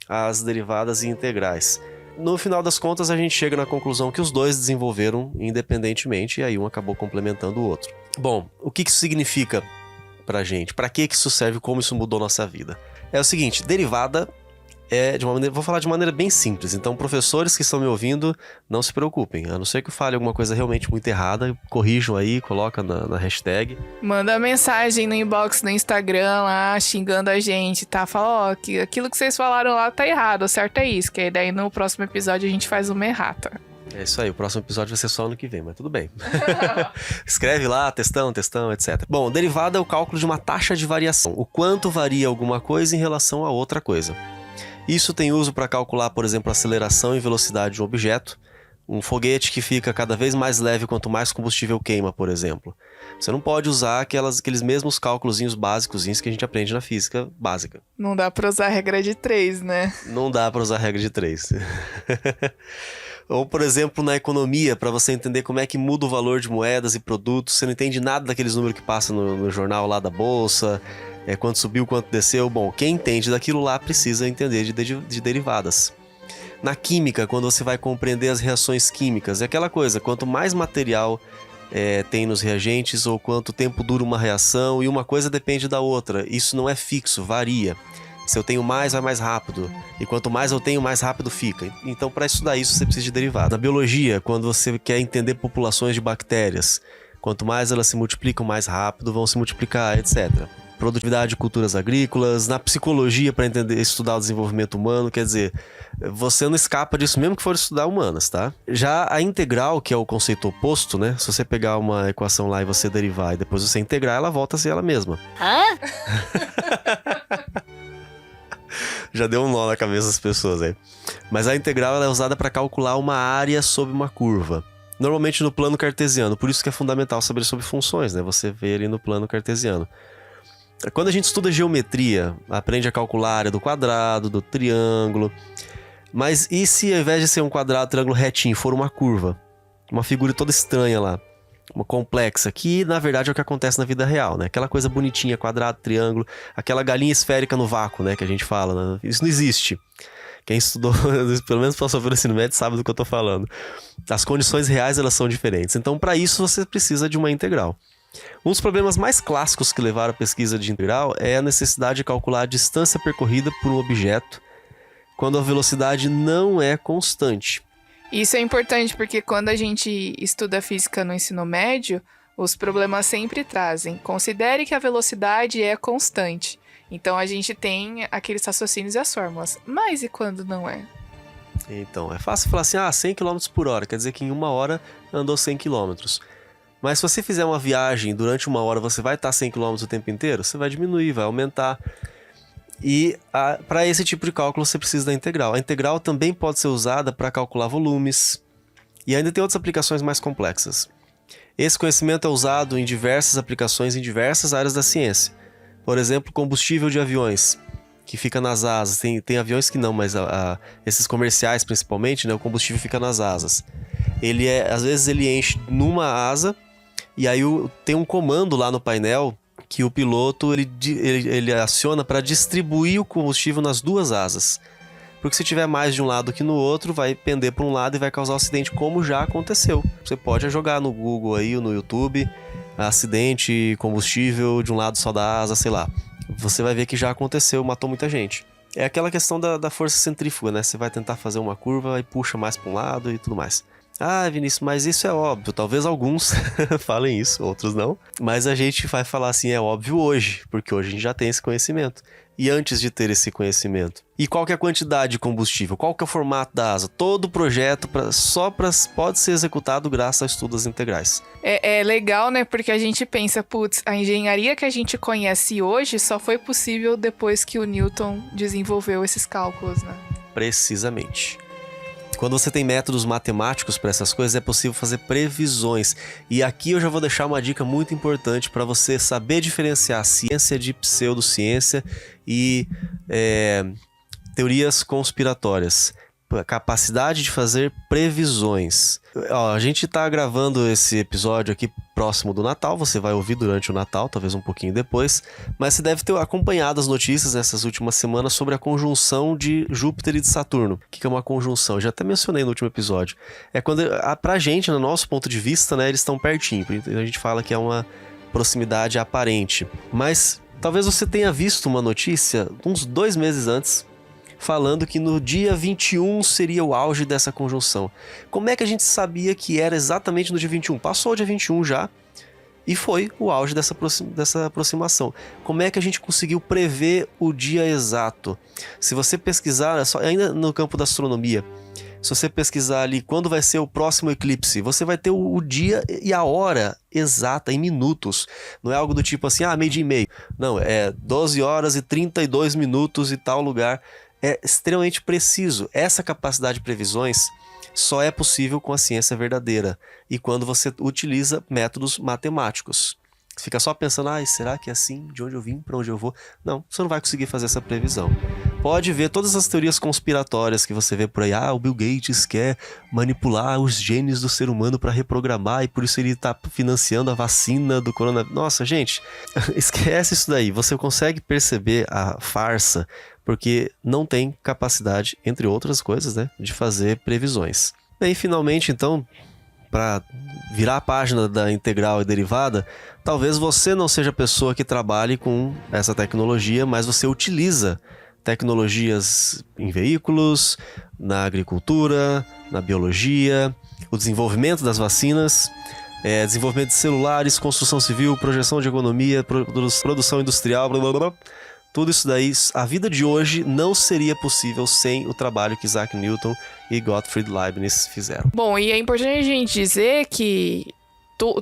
as derivadas e integrais. No final das contas, a gente chega na conclusão que os dois desenvolveram independentemente e aí um acabou complementando o outro. Bom, o que isso significa pra gente? Pra que isso serve? Como isso mudou nossa vida? É o seguinte, derivada vou falar de maneira bem simples, então professores que estão me ouvindo, não se preocupem, a não ser que eu fale alguma coisa realmente muito errada, corrijam aí, coloca na hashtag. Manda mensagem no inbox no Instagram lá, xingando a gente, tá? Fala, aquilo que vocês falaram lá tá errado, o certo é isso, que aí daí no próximo episódio a gente faz uma errata. É isso aí, o próximo episódio vai ser só ano que vem, mas tudo bem. Escreve lá, textão, etc. Bom, derivada é o cálculo de uma taxa de variação, o quanto varia alguma coisa em relação a outra coisa. Isso tem uso para calcular, por exemplo, a aceleração e velocidade de um objeto, Um foguete que fica cada vez mais leve quanto mais combustível queima, por exemplo. Você não pode usar aqueles mesmos cálculozinhos básicos que a gente aprende na física básica. Não dá pra usar a regra de 3, né? Não dá para usar a regra de 3. Ou, por exemplo, na economia, para você entender como é que muda o valor de moedas e produtos, você não entende nada daqueles números que passam no jornal lá da bolsa, quanto subiu, quanto desceu. Bom, quem entende daquilo lá precisa entender de derivadas. Na química, quando você vai compreender as reações químicas, é aquela coisa, quanto mais material tem nos reagentes, ou quanto tempo dura uma reação, e uma coisa depende da outra. Isso não é fixo, varia. Se eu tenho mais, vai mais rápido. E quanto mais eu tenho, mais rápido fica. Então, para estudar isso, você precisa de derivada. Na biologia, quando você quer entender populações de bactérias, quanto mais elas se multiplicam, mais rápido vão se multiplicar, etc. Produtividade de culturas agrícolas. Na psicologia, para estudar o desenvolvimento humano, quer dizer, você não escapa disso mesmo que for estudar humanas, tá? Já a integral, que é o conceito oposto, né? Se você pegar uma equação lá e você derivar e depois você integrar, ela volta a ser ela mesma. Hã? Já deu um nó na cabeça das pessoas aí. Mas a integral ela é usada para calcular uma área sobre uma curva. Normalmente no plano cartesiano. Por isso que é fundamental saber sobre funções, né? Você vê ali no plano cartesiano. Quando a gente estuda geometria, aprende a calcular a área do quadrado, do triângulo. Mas e se ao invés de ser um quadrado, triângulo retinho, for uma curva? Uma figura toda estranha lá. Uma complexa, que na verdade é o que acontece na vida real, né? Aquela coisa bonitinha, quadrado, triângulo, aquela galinha esférica no vácuo, né? Que a gente fala, né? Isso não existe. Quem estudou, pelo menos passou pelo ensino médio, sabe do que eu tô falando. As condições reais, elas são diferentes. Então, para isso, você precisa de uma integral. Um dos problemas mais clássicos que levaram à pesquisa de integral é a necessidade de calcular a distância percorrida por um objeto quando a velocidade não é constante. Isso é importante porque quando a gente estuda física no ensino médio, os problemas sempre trazem. Considere que a velocidade é constante. Então a gente tem aqueles raciocínios e as fórmulas. Mas e quando não é? Então, é fácil falar assim, 100 km por hora, quer dizer que em 1 hora andou 100 km. Mas se você fizer uma viagem durante 1 hora, você vai estar 100 km o tempo inteiro? Você vai diminuir, vai aumentar. E para esse tipo de cálculo você precisa da integral. A integral também pode ser usada para calcular volumes. E ainda tem outras aplicações mais complexas. Esse conhecimento é usado em diversas aplicações em diversas áreas da ciência. Por exemplo, combustível de aviões, que fica nas asas. Tem aviões que não, mas esses comerciais principalmente, né, o combustível fica nas asas. Às vezes ele enche numa asa, e aí tem um comando lá no painel que o piloto ele aciona para distribuir o combustível nas duas asas. Porque se tiver mais de um lado que no outro, vai pender para um lado e vai causar um acidente, como já aconteceu. Você pode jogar no Google aí, no YouTube, acidente, combustível de um lado só da asa, sei lá. Você vai ver que já aconteceu, matou muita gente. É aquela questão da força centrífuga, né? Você vai tentar fazer uma curva e puxa mais para um lado e tudo mais. Vinícius, mas isso é óbvio. Talvez alguns falem isso, outros não. Mas a gente vai falar assim, é óbvio hoje, porque hoje a gente já tem esse conhecimento. E antes de ter esse conhecimento? E qual que é a quantidade de combustível? Qual que é o formato da asa? Todo o projeto pode ser executado graças a estudos integrais. É legal, né? Porque a gente pensa, a engenharia que a gente conhece hoje só foi possível depois que o Newton desenvolveu esses cálculos, né? Precisamente. Quando você tem métodos matemáticos para essas coisas, é possível fazer previsões. E aqui eu já vou deixar uma dica muito importante para você saber diferenciar ciência de pseudociência e teorias conspiratórias. A capacidade de fazer previsões. A gente está gravando esse episódio aqui próximo do Natal, você vai ouvir durante o Natal, talvez um pouquinho depois, mas você deve ter acompanhado as notícias nessas últimas semanas sobre a conjunção de Júpiter e de Saturno. O que é uma conjunção? Eu já até mencionei no último episódio. É quando, pra gente, no nosso ponto de vista, né, eles estão pertinho, então a gente fala que é uma proximidade aparente. Mas talvez você tenha visto uma notícia uns 2 meses antes, falando que no dia 21 seria o auge dessa conjunção. Como é que a gente sabia que era exatamente no dia 21? Passou o dia 21 já, e foi o auge dessa aproximação. Como é que a gente conseguiu prever o dia exato? Se você pesquisar, ainda no campo da astronomia, se você pesquisar ali quando vai ser o próximo eclipse, você vai ter o dia e a hora exata, em minutos. Não é algo do tipo assim, meio-dia e meio. Não, é 12 horas e 32 minutos e tal lugar. É extremamente preciso. Essa capacidade de previsões só é possível com a ciência verdadeira e quando você utiliza métodos matemáticos. Você fica só pensando, será que é assim? De onde eu vim? Para onde eu vou? Não, você não vai conseguir fazer essa previsão. Pode ver todas as teorias conspiratórias que você vê por aí. O Bill Gates quer manipular os genes do ser humano para reprogramar e por isso ele está financiando a vacina do coronavírus. Nossa, gente, esquece isso daí. Você consegue perceber a farsa porque não tem capacidade, entre outras coisas, né, de fazer previsões. E aí, finalmente, então, para virar a página da integral e derivada, talvez você não seja a pessoa que trabalhe com essa tecnologia, mas você utiliza tecnologias em veículos, na agricultura, na biologia, o desenvolvimento das vacinas, desenvolvimento de celulares, construção civil, projeção de economia, produção industrial, blá blá blá. Tudo isso daí, a vida de hoje não seria possível sem o trabalho que Isaac Newton e Gottfried Leibniz fizeram. Bom, e é importante a gente dizer que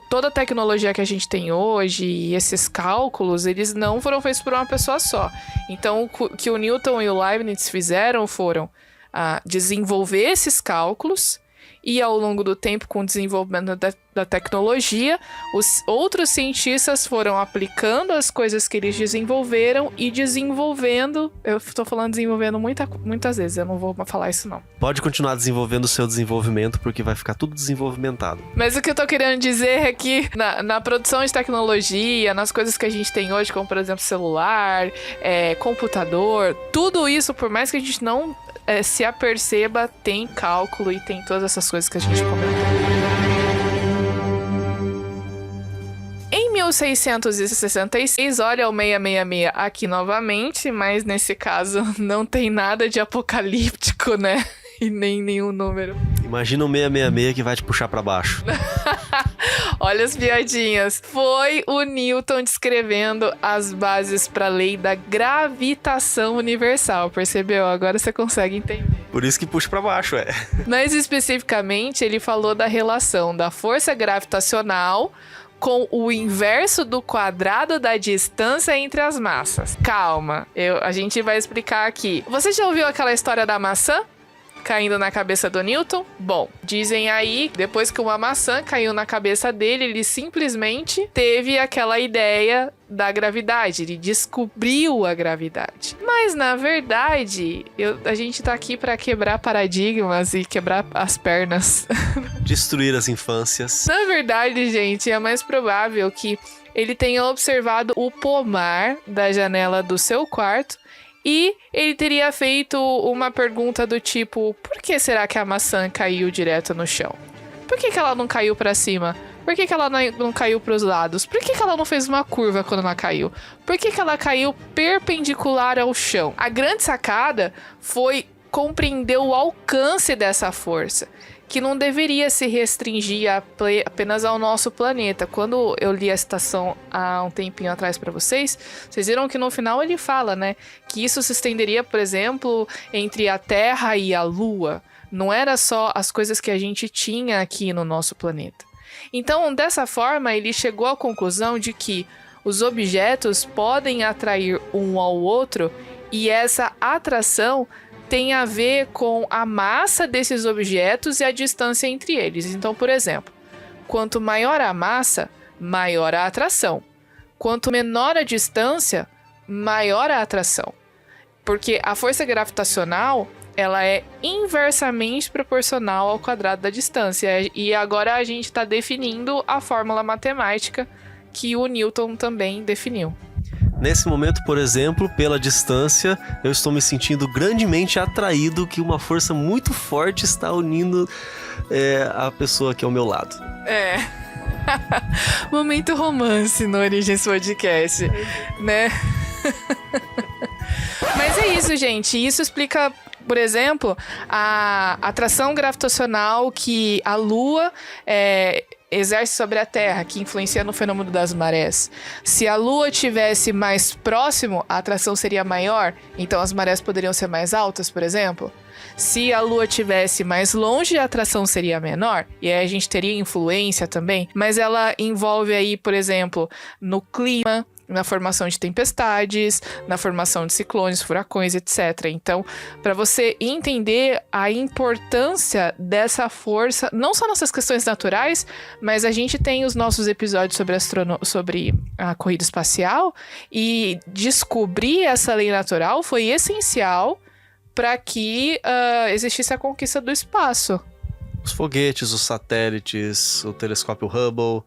toda a tecnologia que a gente tem hoje e esses cálculos, eles não foram feitos por uma pessoa só. Então, o que o Newton e o Leibniz fizeram foram desenvolver esses cálculos e, ao longo do tempo, com o desenvolvimento da tecnologia, os outros cientistas foram aplicando as coisas que eles desenvolveram e desenvolvendo... Eu estou falando desenvolvendo muitas vezes, eu não vou falar isso não. Pode continuar desenvolvendo o seu desenvolvimento, porque vai ficar tudo desenvolvimentado. Mas o que eu tô querendo dizer é que na produção de tecnologia, nas coisas que a gente tem hoje, como por exemplo celular, computador, tudo isso, por mais que a gente não se aperceba, tem cálculo e tem todas essas coisas que a gente comentou. Em 1666, olha o 666 aqui novamente, mas nesse caso não tem nada de apocalíptico, né? E nem nenhum número. Imagina o 666 que vai te puxar pra baixo. Olha as piadinhas. Foi o Newton descrevendo as bases para a lei da gravitação universal, percebeu? Agora você consegue entender. Por isso que puxa pra baixo, Mas especificamente ele falou da relação da força gravitacional com o inverso do quadrado da distância entre as massas. Calma, a gente vai explicar aqui. Você já ouviu aquela história da maçã caindo na cabeça do Newton? Bom, dizem aí, depois que uma maçã caiu na cabeça dele, ele simplesmente teve aquela ideia da gravidade, ele descobriu a gravidade. Mas, na verdade, a gente tá aqui pra quebrar paradigmas e quebrar as pernas. Destruir as infâncias. Na verdade, gente, é mais provável que ele tenha observado o pomar da janela do seu quarto e ele teria feito uma pergunta do tipo: por que será que a maçã caiu direto no chão? Por que ela não caiu pra cima? Por que ela não caiu pros lados? Por que ela não fez uma curva quando ela caiu? Por que ela caiu perpendicular ao chão? A grande sacada foi compreender o alcance dessa força, que não deveria se restringir apenas ao nosso planeta. Quando eu li a citação há um tempinho atrás para vocês viram que no final ele fala, né, que isso se estenderia, por exemplo, entre a Terra e a Lua. Não era só as coisas que a gente tinha aqui no nosso planeta. Então, dessa forma, ele chegou à conclusão de que os objetos podem atrair um ao outro e essa atração tem a ver com a massa desses objetos e a distância entre eles. Então, por exemplo, quanto maior a massa, maior a atração. Quanto menor a distância, maior a atração. Porque a força gravitacional, ela é inversamente proporcional ao quadrado da distância. E agora a gente está definindo a fórmula matemática que o Newton também definiu. Nesse momento, por exemplo, pela distância, eu estou me sentindo grandemente atraído que uma força muito forte está unindo a pessoa aqui ao meu lado. Momento romance no Origens Podcast, né? Mas é isso, gente. Isso explica, por exemplo, a atração gravitacional que a Lua exerce sobre a Terra, que influencia no fenômeno das marés. Se a Lua estivesse mais próximo, a atração seria maior, então as marés poderiam ser mais altas, por exemplo. Se a Lua estivesse mais longe, a atração seria menor, e aí a gente teria influência também, mas ela envolve aí, por exemplo, no clima, na formação de tempestades, na formação de ciclones, furacões, etc. Então, para você entender a importância dessa força, não só nessas questões naturais, mas a gente tem os nossos episódios sobre a corrida espacial, e descobrir essa lei natural foi essencial para que existisse a conquista do espaço. Os foguetes, os satélites, o telescópio Hubble,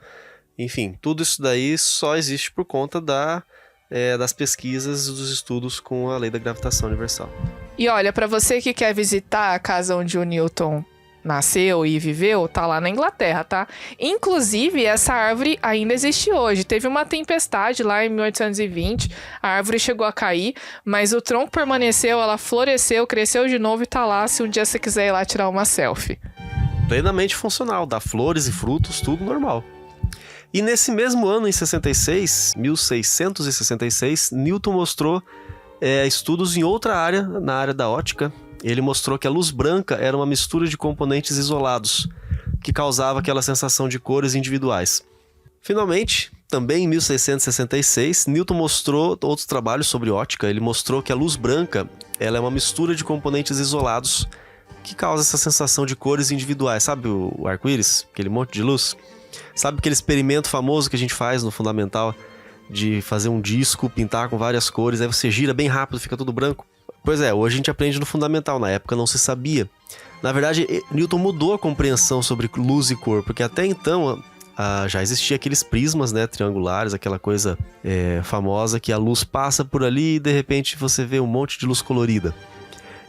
enfim, tudo isso daí só existe por conta das pesquisas e dos estudos com a lei da gravitação universal. E olha, para você que quer visitar a casa onde o Newton nasceu e viveu, tá lá na Inglaterra, tá? Inclusive, essa árvore ainda existe hoje. Teve uma tempestade lá em 1820, a árvore chegou a cair, mas o tronco permaneceu, ela floresceu, cresceu de novo e tá lá se um dia você quiser ir lá tirar uma selfie. Plenamente funcional, dá flores e frutos, tudo normal. E nesse mesmo ano, em 1666, Newton mostrou estudos em outra área, na área da ótica. Ele mostrou que a luz branca era uma mistura de componentes isolados, que causava aquela sensação de cores individuais. Finalmente, também em 1666, Newton mostrou outros trabalhos sobre ótica. Ele mostrou que a luz branca ela é uma mistura de componentes isolados, que causa essa sensação de cores individuais. Sabe o arco-íris? Aquele monte de luz? Sabe aquele experimento famoso que a gente faz no fundamental de fazer um disco, pintar com várias cores, aí você gira bem rápido, fica tudo branco? Pois é, hoje a gente aprende no fundamental, na época não se sabia. Na verdade, Newton mudou a compreensão sobre luz e cor, porque até então já existia aqueles prismas, né, triangulares, aquela coisa famosa que a luz passa por ali e de repente você vê um monte de luz colorida.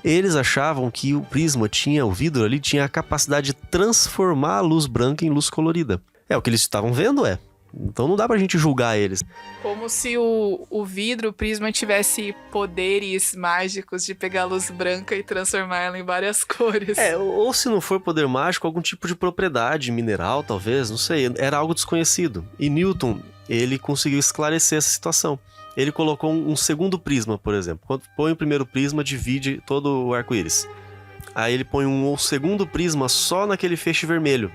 Eles achavam que o vidro ali tinha a capacidade de transformar a luz branca em luz colorida. O que eles estavam vendo Então não dá pra gente julgar eles. Como se o vidro, o prisma, tivesse poderes mágicos de pegar a luz branca e transformar ela em várias cores. Ou se não for poder mágico, algum tipo de propriedade mineral, talvez, não sei. Era algo desconhecido. E Newton, ele conseguiu esclarecer essa situação. Ele colocou um segundo prisma, por exemplo. Quando põe o primeiro prisma, divide todo o arco-íris. Aí ele põe um segundo prisma só naquele feixe vermelho.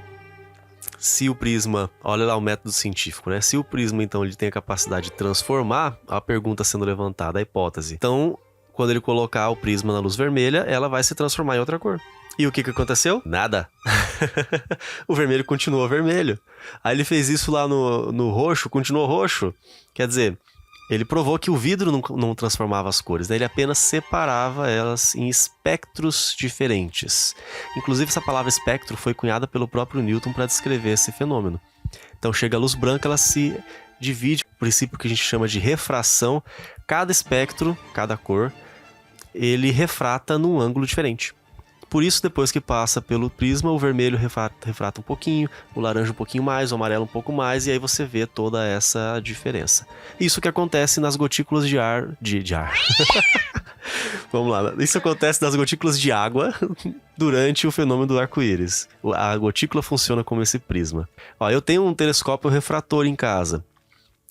Se o prisma, olha lá o método científico, né? Se o prisma, então, ele tem a capacidade de transformar, a pergunta sendo levantada, a hipótese. Então, quando ele colocar o prisma na luz vermelha, ela vai se transformar em outra cor. E o que aconteceu? Nada. O vermelho continuou vermelho. Aí ele fez isso lá no roxo, continuou roxo. Quer dizer, ele provou que o vidro não transformava as cores, né? Ele apenas separava elas em espectros diferentes. Inclusive, essa palavra espectro foi cunhada pelo próprio Newton para descrever esse fenômeno. Então, chega a luz branca, ela se divide, o princípio que a gente chama de refração. Cada espectro, cada cor, ele refrata num ângulo diferente. Por isso, depois que passa pelo prisma, o vermelho refrata um pouquinho, o laranja um pouquinho mais, o amarelo um pouco mais, e aí você vê toda essa diferença. Isso que acontece nas gotículas de ar... De ar. Vamos lá. Isso acontece nas gotículas de água durante o fenômeno do arco-íris. A gotícula funciona como esse prisma. Eu tenho um telescópio refrator em casa.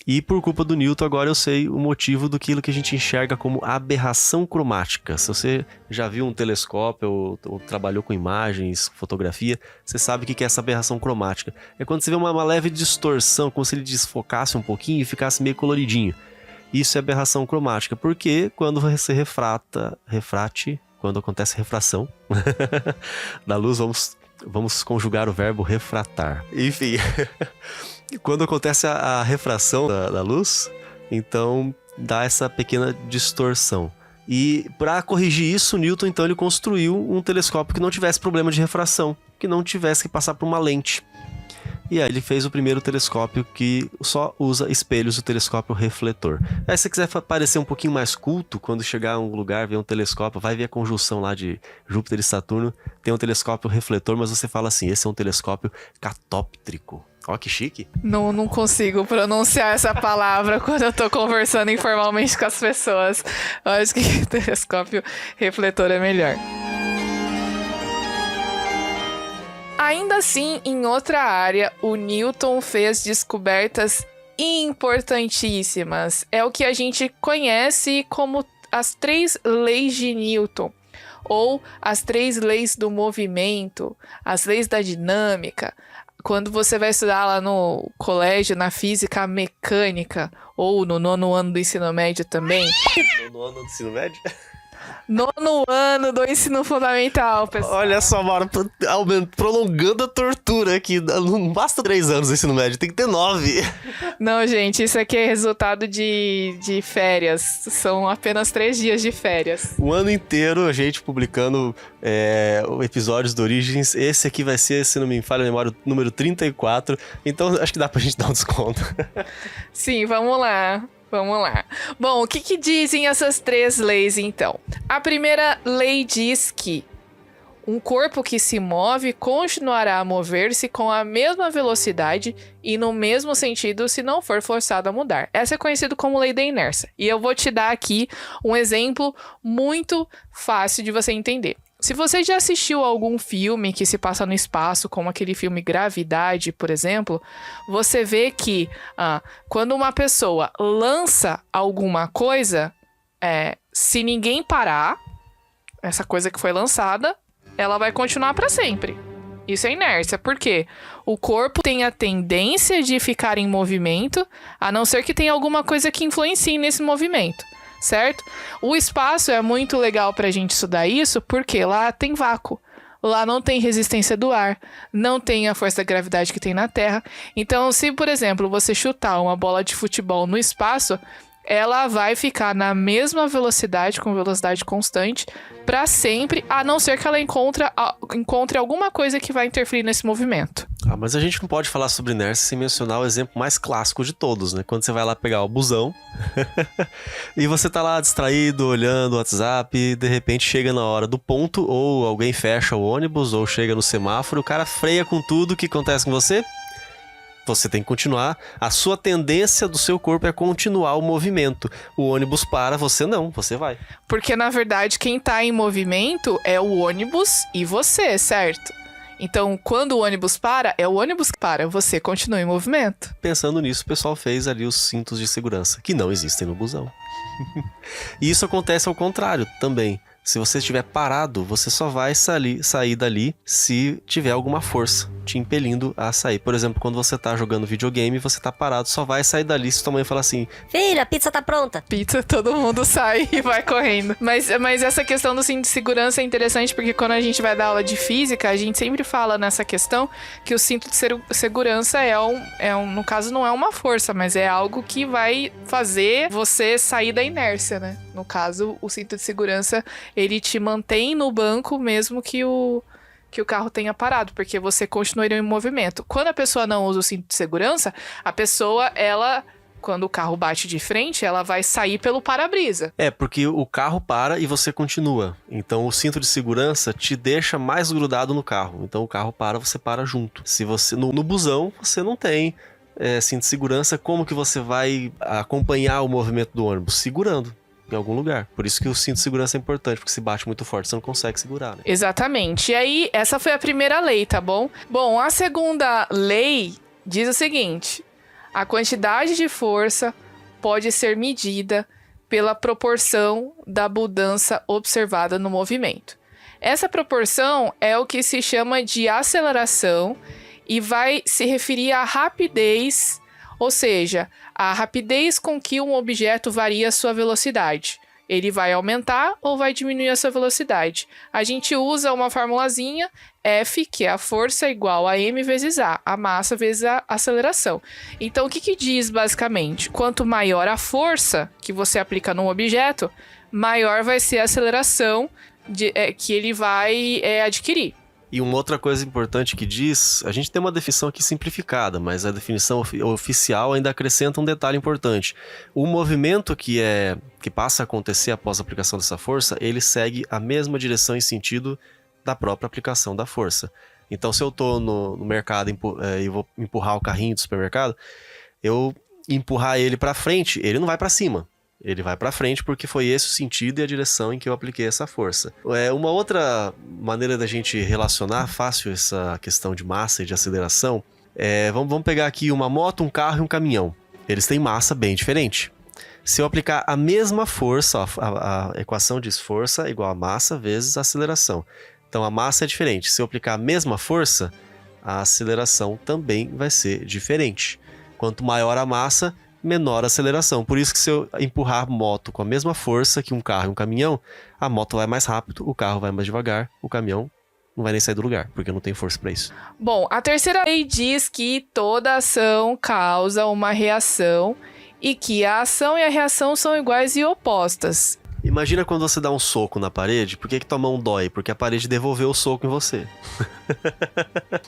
E por culpa do Newton, agora eu sei o motivo daquilo que a gente enxerga como aberração cromática. Se você já viu um telescópio ou trabalhou com imagens, fotografia, você sabe o que é essa aberração cromática. É quando você vê uma leve distorção, como se ele desfocasse um pouquinho e ficasse meio coloridinho. Isso é aberração cromática, porque quando você quando acontece refração da luz, vamos conjugar o verbo refratar. Enfim... Quando acontece a refração da luz, então dá essa pequena distorção. E para corrigir isso, Newton então ele construiu um telescópio que não tivesse problema de refração, que não tivesse que passar por uma lente. E aí ele fez o primeiro telescópio que só usa espelhos, o telescópio refletor. Aí se você quiser parecer um pouquinho mais culto, quando chegar a um lugar, ver um telescópio, vai ver a conjunção lá de Júpiter e Saturno, tem um telescópio refletor, mas você fala assim, esse é um telescópio catóptrico. Ó, que chique. Não consigo pronunciar essa palavra quando eu tô conversando informalmente com as pessoas. Eu acho que telescópio refletor é melhor. Ainda assim, em outra área, o Newton fez descobertas importantíssimas. É o que a gente conhece como as 3 leis de Newton, ou as 3 leis do movimento, as leis da dinâmica. quando você vai estudar lá no colégio, na física mecânica, ou no 9º ano do ensino médio também. No 9º ano do ensino médio? 9º ano do ensino fundamental, pessoal. Olha só, Mauro, prolongando a tortura aqui. Não basta 3 anos do ensino médio, tem que ter 9. Não, gente, isso aqui é resultado de férias. São apenas 3 dias de férias. O ano inteiro a gente publicando episódios do Origins. Esse aqui vai ser, se não me falha a memória, o número 34. Então acho que dá pra gente dar um desconto. Sim, vamos lá. Vamos lá. Bom, o que dizem essas 3 leis, então? A primeira lei diz que um corpo que se move continuará a mover-se com a mesma velocidade e no mesmo sentido se não for forçado a mudar. Essa é conhecida como lei da inércia. E eu vou te dar aqui um exemplo muito fácil de você entender. Se você já assistiu algum filme que se passa no espaço, como aquele filme Gravidade, por exemplo, você vê que quando uma pessoa lança alguma coisa, se ninguém parar, essa coisa que foi lançada, ela vai continuar para sempre. Isso é inércia, porque o corpo tem a tendência de ficar em movimento, a não ser que tenha alguma coisa que influencie nesse movimento. Certo? O espaço é muito legal pra gente estudar isso, porque lá tem vácuo. Lá não tem resistência do ar, não tem a força da gravidade que tem na Terra. Então, se, por exemplo, você chutar uma bola de futebol no espaço, ela vai ficar na mesma velocidade, com velocidade constante, para sempre, a não ser que ela encontre alguma coisa que vai interferir nesse movimento. Mas a gente não pode falar sobre inércia sem mencionar o exemplo mais clássico de todos, né? Quando você vai lá pegar o busão e você tá lá distraído, olhando o WhatsApp, e de repente chega na hora do ponto, ou alguém fecha o ônibus, ou chega no semáforo, o cara freia com tudo, o que acontece com você? Você tem que continuar. A sua tendência do seu corpo é continuar o movimento. O ônibus para, você não, você vai. Porque, na verdade, quem tá em movimento é o ônibus e você, certo? Então, quando o ônibus para, é o ônibus que para, você continua em movimento. Pensando nisso, o pessoal fez ali os cintos de segurança, que não existem no busão. E isso acontece ao contrário também. Se você estiver parado, você só vai sair dali se tiver alguma força te impelindo a sair. Por exemplo, quando você tá jogando videogame, você tá parado, só vai sair dali se tua mãe falar assim: filha, a pizza tá pronta. Pizza, todo mundo sai e vai correndo. Mas essa questão do cinto de segurança é interessante, porque quando a gente vai dar aula de física, a gente sempre fala nessa questão que o cinto de segurança no caso, não é uma força, mas é algo que vai fazer você sair da inércia, né? No caso, o cinto de segurança, ele te mantém no banco mesmo que o carro tenha parado, porque você continuaria em movimento. Quando a pessoa não usa o cinto de segurança, a pessoa, quando o carro bate de frente, ela vai sair pelo para-brisa. Porque o carro para e você continua. Então o cinto de segurança te deixa mais grudado no carro. Então o carro para, você para junto. Se você no busão, você não tem cinto de segurança, como que você vai acompanhar o movimento do ônibus? Segurando em algum lugar. Por isso que o cinto de segurança é importante, porque se bate muito forte, você não consegue segurar, né? Exatamente. E aí, essa foi a primeira lei, tá bom? Bom, a segunda lei diz o seguinte: a quantidade de força pode ser medida pela proporção da mudança observada no movimento. Essa proporção é o que se chama de aceleração e vai se referir à rapidez, ou seja, a rapidez com que um objeto varia a sua velocidade. Ele vai aumentar ou vai diminuir a sua velocidade. A gente usa uma formulazinha, F, que é a força, igual a m vezes a massa vezes a aceleração. Então, o que diz basicamente? Quanto maior a força que você aplica num objeto, maior vai ser a aceleração que ele vai adquirir. E uma outra coisa importante que diz, a gente tem uma definição aqui simplificada, mas a definição oficial ainda acrescenta um detalhe importante. O movimento que passa a acontecer após a aplicação dessa força, ele segue a mesma direção e sentido da própria aplicação da força. Então, se eu estou no mercado e vou empurrar o carrinho do supermercado, eu empurrar ele para frente, ele não vai para cima. Ele vai para frente porque foi esse o sentido e a direção em que eu apliquei essa força. Uma outra maneira da gente relacionar fácil essa questão de massa e de aceleração vamos pegar aqui uma moto, um carro e um caminhão. Eles têm massa bem diferente. Se eu aplicar a mesma força, a equação diz força igual a massa vezes a aceleração. Então a massa é diferente. Se eu aplicar a mesma força, a aceleração também vai ser diferente. Quanto maior a massa, menor a aceleração. Por isso que se eu empurrar a moto com a mesma força que um carro e um caminhão, a moto vai mais rápido, o carro vai mais devagar, o caminhão não vai nem sair do lugar, porque não tem força para isso. Bom, a terceira lei diz que toda ação causa uma reação e que a ação e a reação são iguais e opostas. Imagina quando você dá um soco na parede, por que tua mão dói? Porque a parede devolveu o soco em você.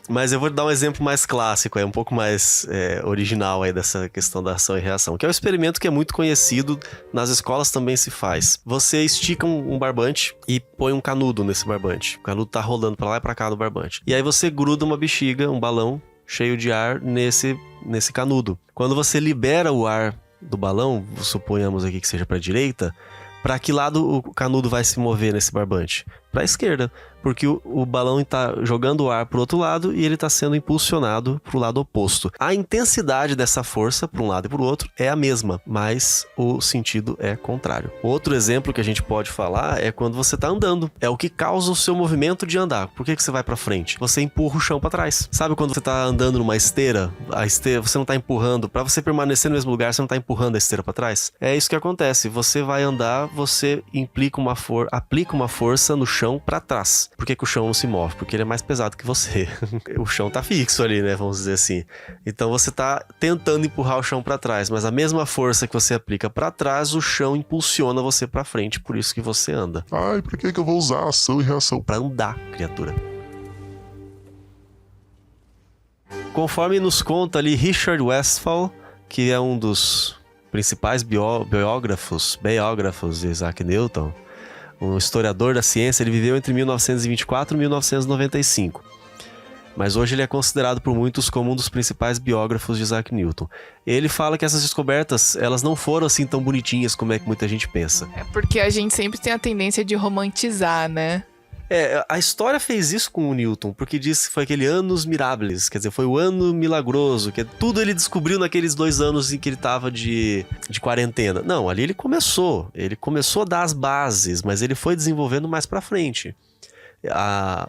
Mas eu vou dar um exemplo mais clássico, um pouco mais original aí dessa questão da ação e reação, que é um experimento que é muito conhecido, nas escolas também se faz. Você estica um barbante e põe um canudo nesse barbante. O canudo tá rolando pra lá e pra cá do barbante. E aí você gruda uma bexiga, um balão cheio de ar nesse canudo. Quando você libera o ar do balão, suponhamos aqui que seja pra direita, para que lado o canudo vai se mover nesse barbante? Para a esquerda, porque o balão está jogando o ar para o outro lado e ele está sendo impulsionado para o lado oposto. A intensidade dessa força, para um lado e para o outro, é a mesma, mas o sentido é contrário. Outro exemplo que a gente pode falar é quando você está andando. É o que causa o seu movimento de andar. Por que você vai para frente? Você empurra o chão para trás. Sabe quando você está andando numa esteira? A esteira, você não está empurrando. Para você permanecer no mesmo lugar, você não está empurrando a esteira para trás? É isso que acontece. Você vai andar, você aplica uma força no chão para trás. Por que o chão não se move? Porque ele é mais pesado que você. O chão tá fixo ali, né? Vamos dizer assim. Então você tá tentando empurrar o chão para trás, mas a mesma força que você aplica para trás, o chão impulsiona você para frente, por isso que você anda. Ai, por que eu vou usar ação e reação? Para andar, criatura. Conforme nos conta ali Richard Westphal, que é um dos principais biógrafos de Isaac Newton, um historiador da ciência, ele viveu entre 1924 e 1995. Mas hoje ele é considerado por muitos como um dos principais biógrafos de Isaac Newton. Ele fala que essas descobertas, elas não foram assim tão bonitinhas como é que muita gente pensa. É porque a gente sempre tem a tendência de romantizar, né? A história fez isso com o Newton, porque disse que foi aquele annus mirabilis, quer dizer, foi o ano milagroso, que tudo ele descobriu naqueles 2 anos em que ele estava de quarentena. Não, ali ele começou a dar as bases, mas ele foi desenvolvendo mais pra frente.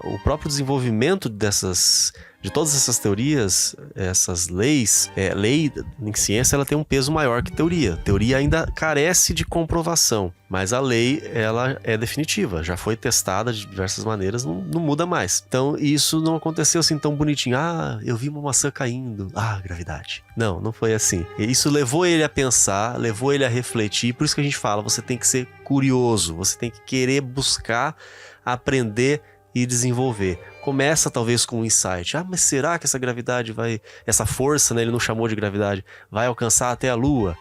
O próprio desenvolvimento de todas essas teorias, essas leis, lei em ciência ela tem um peso maior que teoria. Teoria ainda carece de comprovação, mas a lei ela é definitiva, já foi testada de diversas maneiras, não muda mais. Então isso não aconteceu assim tão bonitinho. Eu vi uma maçã caindo, gravidade. Não foi assim. Isso levou ele a pensar, levou ele a refletir, por isso que a gente fala, você tem que ser curioso, você tem que querer buscar, aprender e desenvolver. Começa talvez com um insight. Mas será que essa gravidade essa força, né, ele não chamou de gravidade, vai alcançar até a Lua?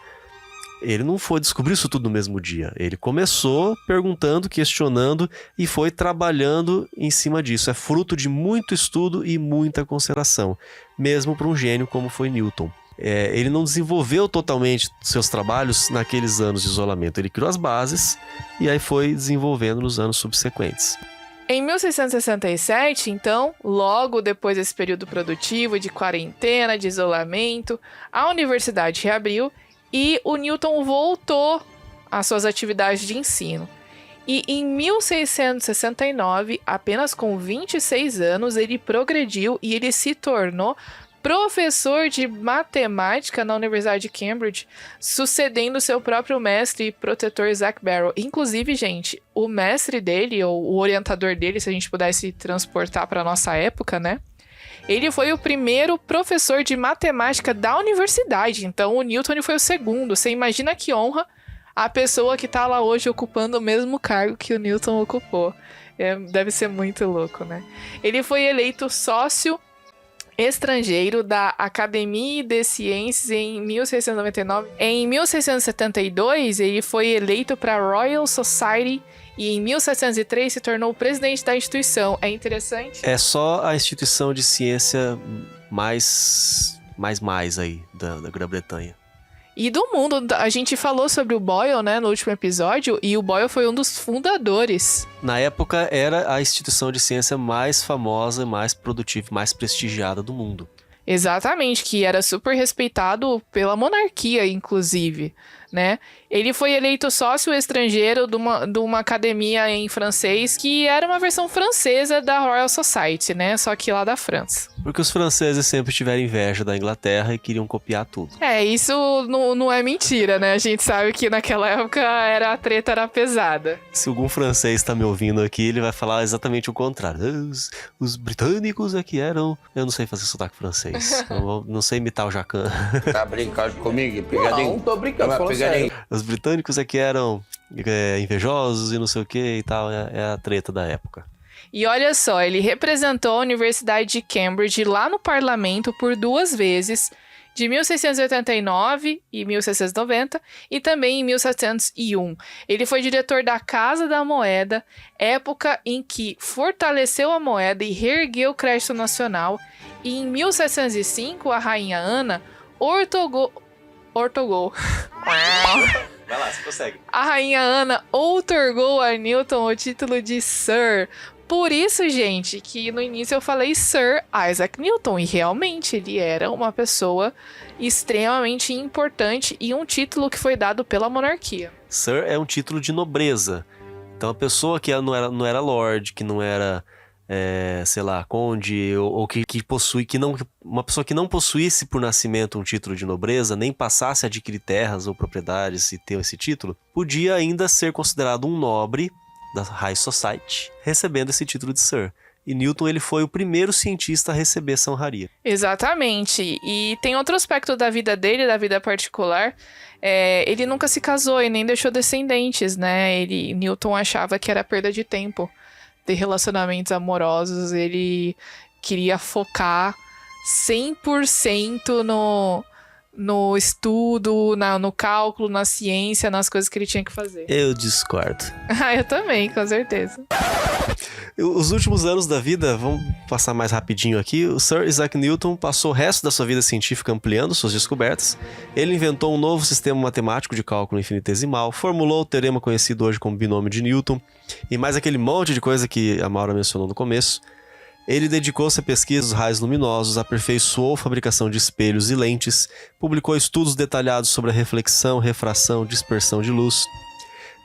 Ele não foi descobrir isso tudo no mesmo dia. Ele começou perguntando, questionando e foi trabalhando em cima disso. É fruto de muito estudo e muita consideração, mesmo para um gênio como foi Newton. Ele não desenvolveu totalmente seus trabalhos naqueles anos de isolamento. Ele criou as bases e aí foi desenvolvendo nos anos subsequentes. Em 1667, então, logo depois desse período produtivo de quarentena, de isolamento, a universidade reabriu e o Newton voltou às suas atividades de ensino. E em 1669, apenas com 26 anos, ele progrediu e ele se tornou professor de matemática na Universidade de Cambridge, sucedendo seu próprio mestre e protetor Isaac Barrow. Inclusive, gente, o mestre dele, ou o orientador dele, se a gente pudesse transportar para nossa época, né? Ele foi o primeiro professor de matemática da universidade, então o Newton foi o segundo. Você imagina que honra a pessoa que está lá hoje ocupando o mesmo cargo que o Newton ocupou. Deve ser muito louco, né? Ele foi eleito sócio estrangeiro da Académie des Sciences em 1699. Em 1672, ele foi eleito para a Royal Society e em 1703 se tornou presidente da instituição. É interessante? É só a instituição de ciência mais aí da Grã-Bretanha. E do mundo, a gente falou sobre o Boyle, né, no último episódio, e o Boyle foi um dos fundadores. Na época, era a instituição de ciência mais famosa, mais produtiva, mais prestigiada do mundo. Exatamente, que era super respeitado pela monarquia, inclusive, né? Ele foi eleito sócio estrangeiro de uma academia em francês, que era uma versão francesa da Royal Society, né? Só que lá da França. Porque os franceses sempre tiveram inveja da Inglaterra e queriam copiar tudo. Isso não é mentira, né? A gente sabe que naquela época a treta era pesada. Se algum francês tá me ouvindo aqui, ele vai falar exatamente o contrário. Os britânicos é que eram... Eu não sei fazer sotaque francês. Eu não sei imitar o Jacan. Tá brincando comigo? Pegadinho? Não tô brincando, falando sério. Os britânicos é que eram invejosos e não sei o que e tal. É a treta da época. E olha só, ele representou a Universidade de Cambridge lá no parlamento por 2 vezes, de 1689 e 1690, e também em 1701. Ele foi diretor da Casa da Moeda, época em que fortaleceu a moeda e reergueu o crédito nacional, e em 1705 a rainha Ana ortogou. Vai lá, você consegue. A rainha Ana outorgou a Newton o título de Sir. Por isso, gente, que no início eu falei Sir Isaac Newton, e realmente ele era uma pessoa extremamente importante e um título que foi dado pela monarquia. Sir é um título de nobreza. Então a pessoa que não era lord, que não era, sei lá, conde, ou que possui, uma pessoa que não possuísse por nascimento um título de nobreza, nem passasse a adquirir terras ou propriedades e ter esse título, podia ainda ser considerado um nobre da High Society, recebendo esse título de Sir. E Newton, ele foi o primeiro cientista a receber essa honraria. Exatamente. E tem outro aspecto da vida dele, da vida particular. Ele nunca se casou e nem deixou descendentes, né? Newton achava que era perda de tempo ter relacionamentos amorosos. Ele queria focar 100% no estudo, no cálculo, na ciência, nas coisas que ele tinha que fazer. Eu discordo. Eu também, com certeza. Os últimos anos da vida, vamos passar mais rapidinho aqui, o Sir Isaac Newton passou o resto da sua vida científica ampliando suas descobertas. Ele inventou um novo sistema matemático de cálculo infinitesimal, formulou o teorema conhecido hoje como binômio de Newton, e mais aquele monte de coisa que a Maura mencionou no começo. Ele dedicou-se a pesquisas dos raios luminosos, aperfeiçoou a fabricação de espelhos e lentes, publicou estudos detalhados sobre a reflexão, refração, dispersão de luz,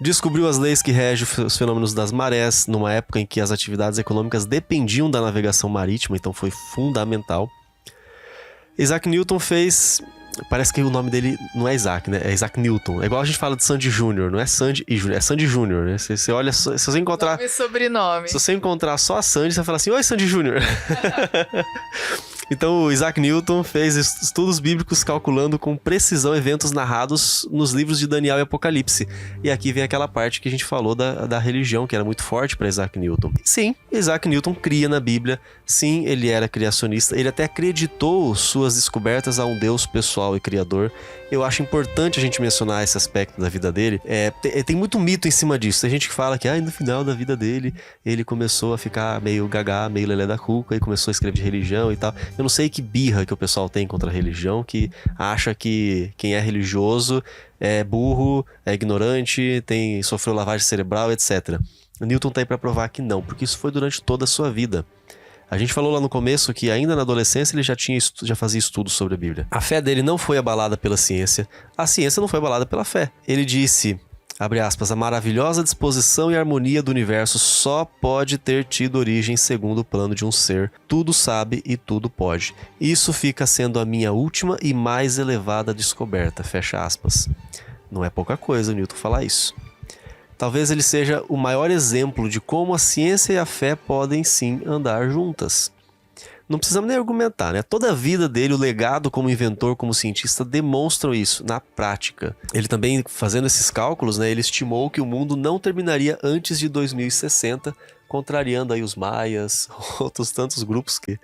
descobriu as leis que regem os fenômenos das marés, numa época em que as atividades econômicas dependiam da navegação marítima, então foi fundamental. Isaac Newton fez... Parece que o nome dele não é Isaac, né? É Isaac Newton. É igual a gente fala de Sandy Júnior, não é Sandy e Júnior, é Sandy Júnior, né? Você olha, se você encontrar... Nome e sobrenome. Se você encontrar só a Sandy, você vai falar assim, oi Sandy Júnior. Então o Isaac Newton fez estudos bíblicos calculando com precisão eventos narrados nos livros de Daniel e Apocalipse. E aqui vem aquela parte que a gente falou da religião, que era muito forte para Isaac Newton. Sim, Isaac Newton cria na Bíblia. Sim, ele era criacionista. Ele até acreditou suas descobertas a um Deus pessoal e criador. Eu acho importante a gente mencionar esse aspecto da vida dele. Tem muito mito em cima disso. Tem gente que fala que no final da vida dele, ele começou a ficar meio gagá, meio lelé da cuca, e começou a escrever de religião e tal. Eu não sei que birra que o pessoal tem contra a religião, que acha que quem é religioso é burro, é ignorante, sofreu lavagem cerebral, etc. O Newton tá aí para provar que não, porque isso foi durante toda a sua vida. A gente falou lá no começo que ainda na adolescência ele já fazia estudos sobre a Bíblia. A fé dele não foi abalada pela ciência, a ciência não foi abalada pela fé. Ele disse, abre aspas, a maravilhosa disposição e harmonia do universo só pode ter tido origem segundo o plano de um ser. Tudo sabe e tudo pode. Isso fica sendo a minha última e mais elevada descoberta, fecha aspas. Não é pouca coisa o Newton falar isso. Talvez ele seja o maior exemplo de como a ciência e a fé podem sim andar juntas. Não precisamos nem argumentar, né? Toda a vida dele, o legado como inventor, como cientista, demonstram isso na prática. Ele também, fazendo esses cálculos, né, ele estimou que o mundo não terminaria antes de 2060, contrariando aí os maias, outros tantos grupos que...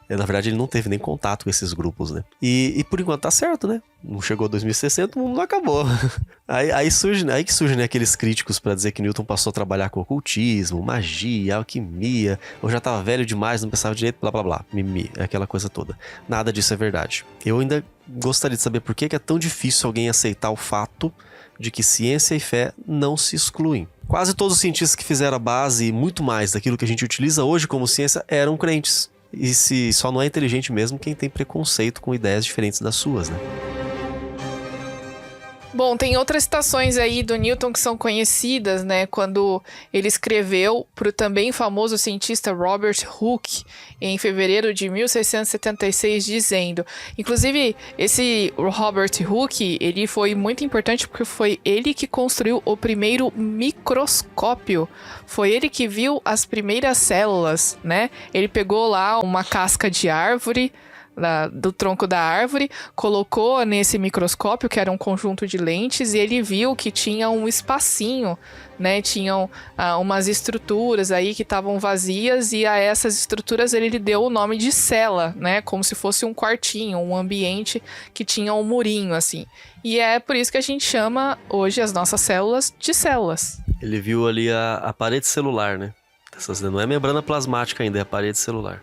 Na verdade, ele não teve nem contato com esses grupos, né? E por enquanto tá certo, né? Não chegou a 2060, o mundo não acabou. Aí que surgem né, aqueles críticos pra dizer que Newton passou a trabalhar com ocultismo, magia, alquimia, ou já tava velho demais, não pensava direito, blá blá blá, mimimi, aquela coisa toda. Nada disso é verdade. Eu ainda gostaria de saber por que é tão difícil alguém aceitar o fato de que ciência e fé não se excluem. Quase todos os cientistas que fizeram a base e muito mais daquilo que a gente utiliza hoje como ciência eram crentes. E se só não é inteligente mesmo quem tem preconceito com ideias diferentes das suas, né? Bom, tem outras citações aí do Newton que são conhecidas, né? Quando ele escreveu para o também famoso cientista Robert Hooke, em fevereiro de 1676, dizendo... Inclusive, esse Robert Hooke, ele foi muito importante porque foi ele que construiu o primeiro microscópio. Foi ele que viu as primeiras células, né? Ele pegou lá uma casca de árvore... do tronco da árvore, colocou nesse microscópio, que era um conjunto de lentes, e ele viu que tinha um espacinho, né? Tinham umas estruturas aí que estavam vazias, e a essas estruturas ele deu o nome de cela, né? Como se fosse um quartinho, um ambiente que tinha um murinho, assim. E é por isso que a gente chama hoje as nossas células de células. Ele viu ali a parede celular, né? Não é membrana plasmática ainda, é a parede celular.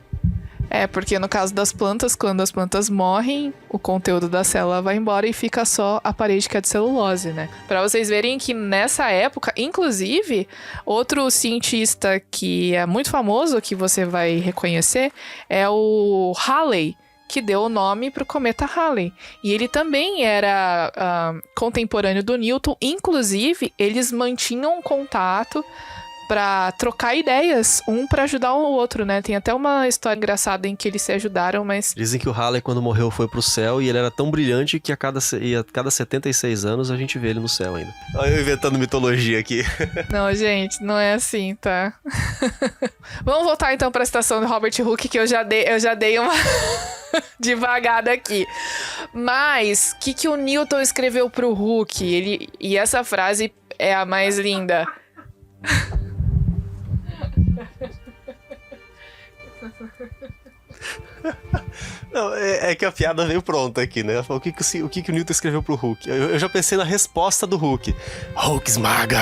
É, porque no caso das plantas, quando as plantas morrem, o conteúdo da célula vai embora e fica só a parede que é de celulose, né? Pra vocês verem que nessa época, inclusive, outro cientista que é muito famoso, que você vai reconhecer, é o Halley, que deu o nome para o cometa Halley. E ele também era contemporâneo do Newton, inclusive, eles mantinham contato pra trocar ideias, um pra ajudar o outro, né? Tem até uma história engraçada em que eles se ajudaram, mas... Dizem que o Halley, quando morreu, foi pro céu e ele era tão brilhante que a cada 76 anos a gente vê ele no céu ainda. Olha eu inventando mitologia aqui. Não, gente, não é assim, tá? Vamos voltar então pra citação do Robert Hooke, que eu já dei uma devagada aqui. Mas, o que o Newton escreveu pro Hooke? E essa frase é a mais linda. Não, é que a piada veio pronta aqui, né? O que o Newton escreveu pro Hulk? Eu já pensei na resposta do Hulk. Hulk esmaga!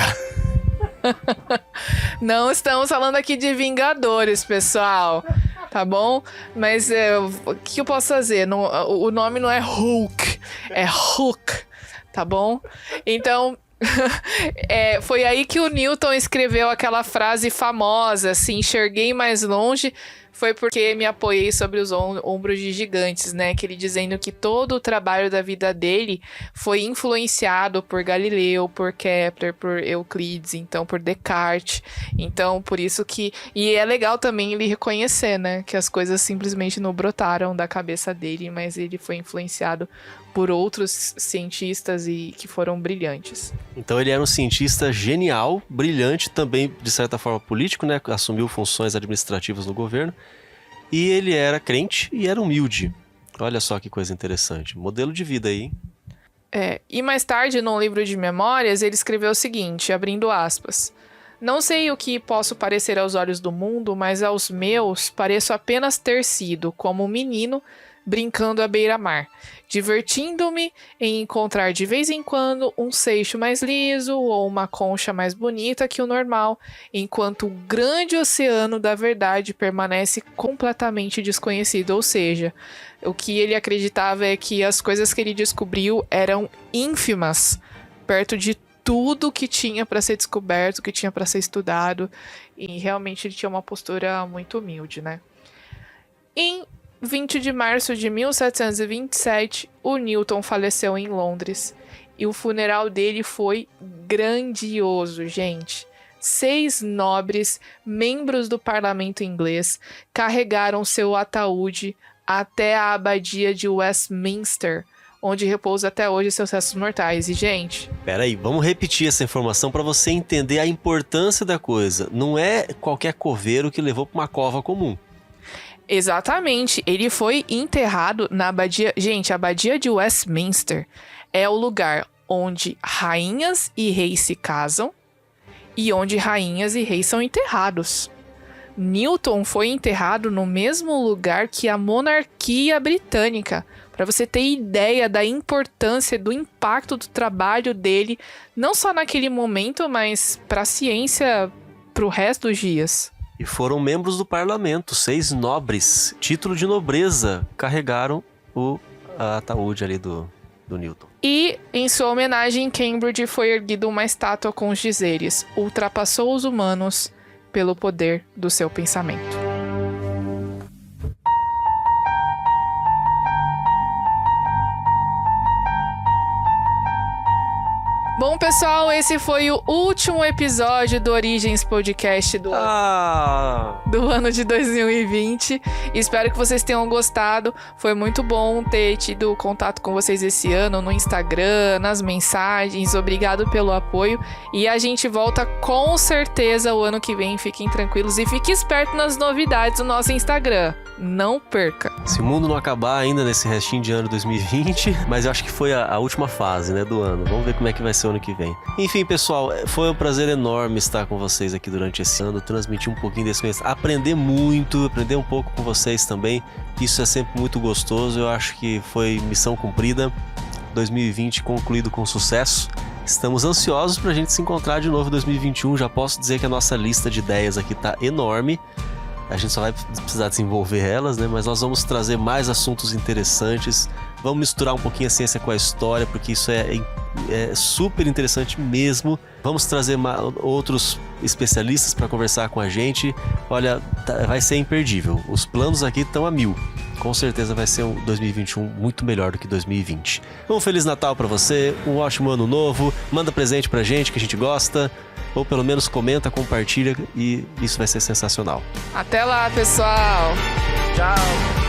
Não estamos falando aqui de Vingadores, pessoal. Tá bom? Mas o que eu posso fazer? O nome não é Hulk, é Hook, tá bom? Então... foi aí que o Newton escreveu aquela frase famosa, assim, enxerguei mais longe, foi porque me apoiei sobre os ombros de gigantes, né? Que ele dizendo que todo o trabalho da vida dele foi influenciado por Galileu, por Kepler, por Euclides, então por Descartes. Então, por isso que... E é legal também ele reconhecer, né? Que as coisas simplesmente não brotaram da cabeça dele, mas ele foi influenciado por outros cientistas e que foram brilhantes. Então ele era um cientista genial, brilhante, também de certa forma político, né? Assumiu funções administrativas no governo. E ele era crente e era humilde. Olha só que coisa interessante. Modelo de vida aí, hein? E mais tarde, num livro de memórias, ele escreveu o seguinte, abrindo aspas. Não sei o que posso parecer aos olhos do mundo, mas aos meus pareço apenas ter sido, como um menino, brincando à beira-mar, divertindo-me em encontrar de vez em quando um seixo mais liso ou uma concha mais bonita que o normal, enquanto o grande oceano da verdade permanece completamente desconhecido, ou seja, o que ele acreditava é que as coisas que ele descobriu eram ínfimas, perto de tudo que tinha para ser descoberto, que tinha para ser estudado, e realmente ele tinha uma postura muito humilde, né? Em 20 de março de 1727, o Newton faleceu em Londres. E o funeral dele foi grandioso, gente. 6 nobres, membros do parlamento inglês, carregaram seu ataúde até a abadia de Westminster, onde repousa até hoje seus restos mortais. E, gente... Peraí, vamos repetir essa informação para você entender a importância da coisa. Não é qualquer coveiro que levou para uma cova comum. Exatamente, ele foi enterrado na abadia... Gente, a abadia de Westminster é o lugar onde rainhas e reis se casam e onde rainhas e reis são enterrados. Newton foi enterrado no mesmo lugar que a monarquia britânica, para você ter ideia da importância, do impacto do trabalho dele, não só naquele momento, mas para a ciência pro resto dos dias. E foram membros do parlamento, 6 nobres, título de nobreza, carregaram o ataúde ali do Newton. E, em sua homenagem, em Cambridge foi erguida uma estátua com os dizeres: ultrapassou os humanos pelo poder do seu pensamento. Bom, pessoal, esse foi o último episódio do Origens Podcast do ano de 2020. Espero que vocês tenham gostado. Foi muito bom ter tido contato com vocês esse ano no Instagram, nas mensagens. Obrigado pelo apoio. E a gente volta com certeza o ano que vem. Fiquem tranquilos e fiquem espertos nas novidades do nosso Instagram. Não perca. Se o mundo não acabar ainda nesse restinho de ano 2020, mas eu acho que foi a última fase, né, do ano. Vamos ver como é que vai ser o ano que vem. Enfim, pessoal, foi um prazer enorme estar com vocês aqui durante esse ano, transmitir um pouquinho desse conhecimento, aprender um pouco com vocês também. Isso é sempre muito gostoso. Eu acho que foi missão cumprida. 2020 concluído com sucesso. Estamos ansiosos pra gente se encontrar de novo em 2021. Já posso dizer que a nossa lista de ideias aqui tá enorme. A gente só vai precisar desenvolver elas, né? Mas nós vamos trazer mais assuntos interessantes. Vamos misturar um pouquinho a ciência com a história, porque isso é super interessante mesmo. Vamos trazer outros especialistas para conversar com a gente. Olha, vai ser imperdível. Os planos aqui estão a 1000. Com certeza vai ser um 2021 muito melhor do que 2020. Um Feliz Natal para você, um ótimo ano novo. Manda presente pra gente que a gente gosta. Ou pelo menos comenta, compartilha e isso vai ser sensacional. Até lá, pessoal. Tchau.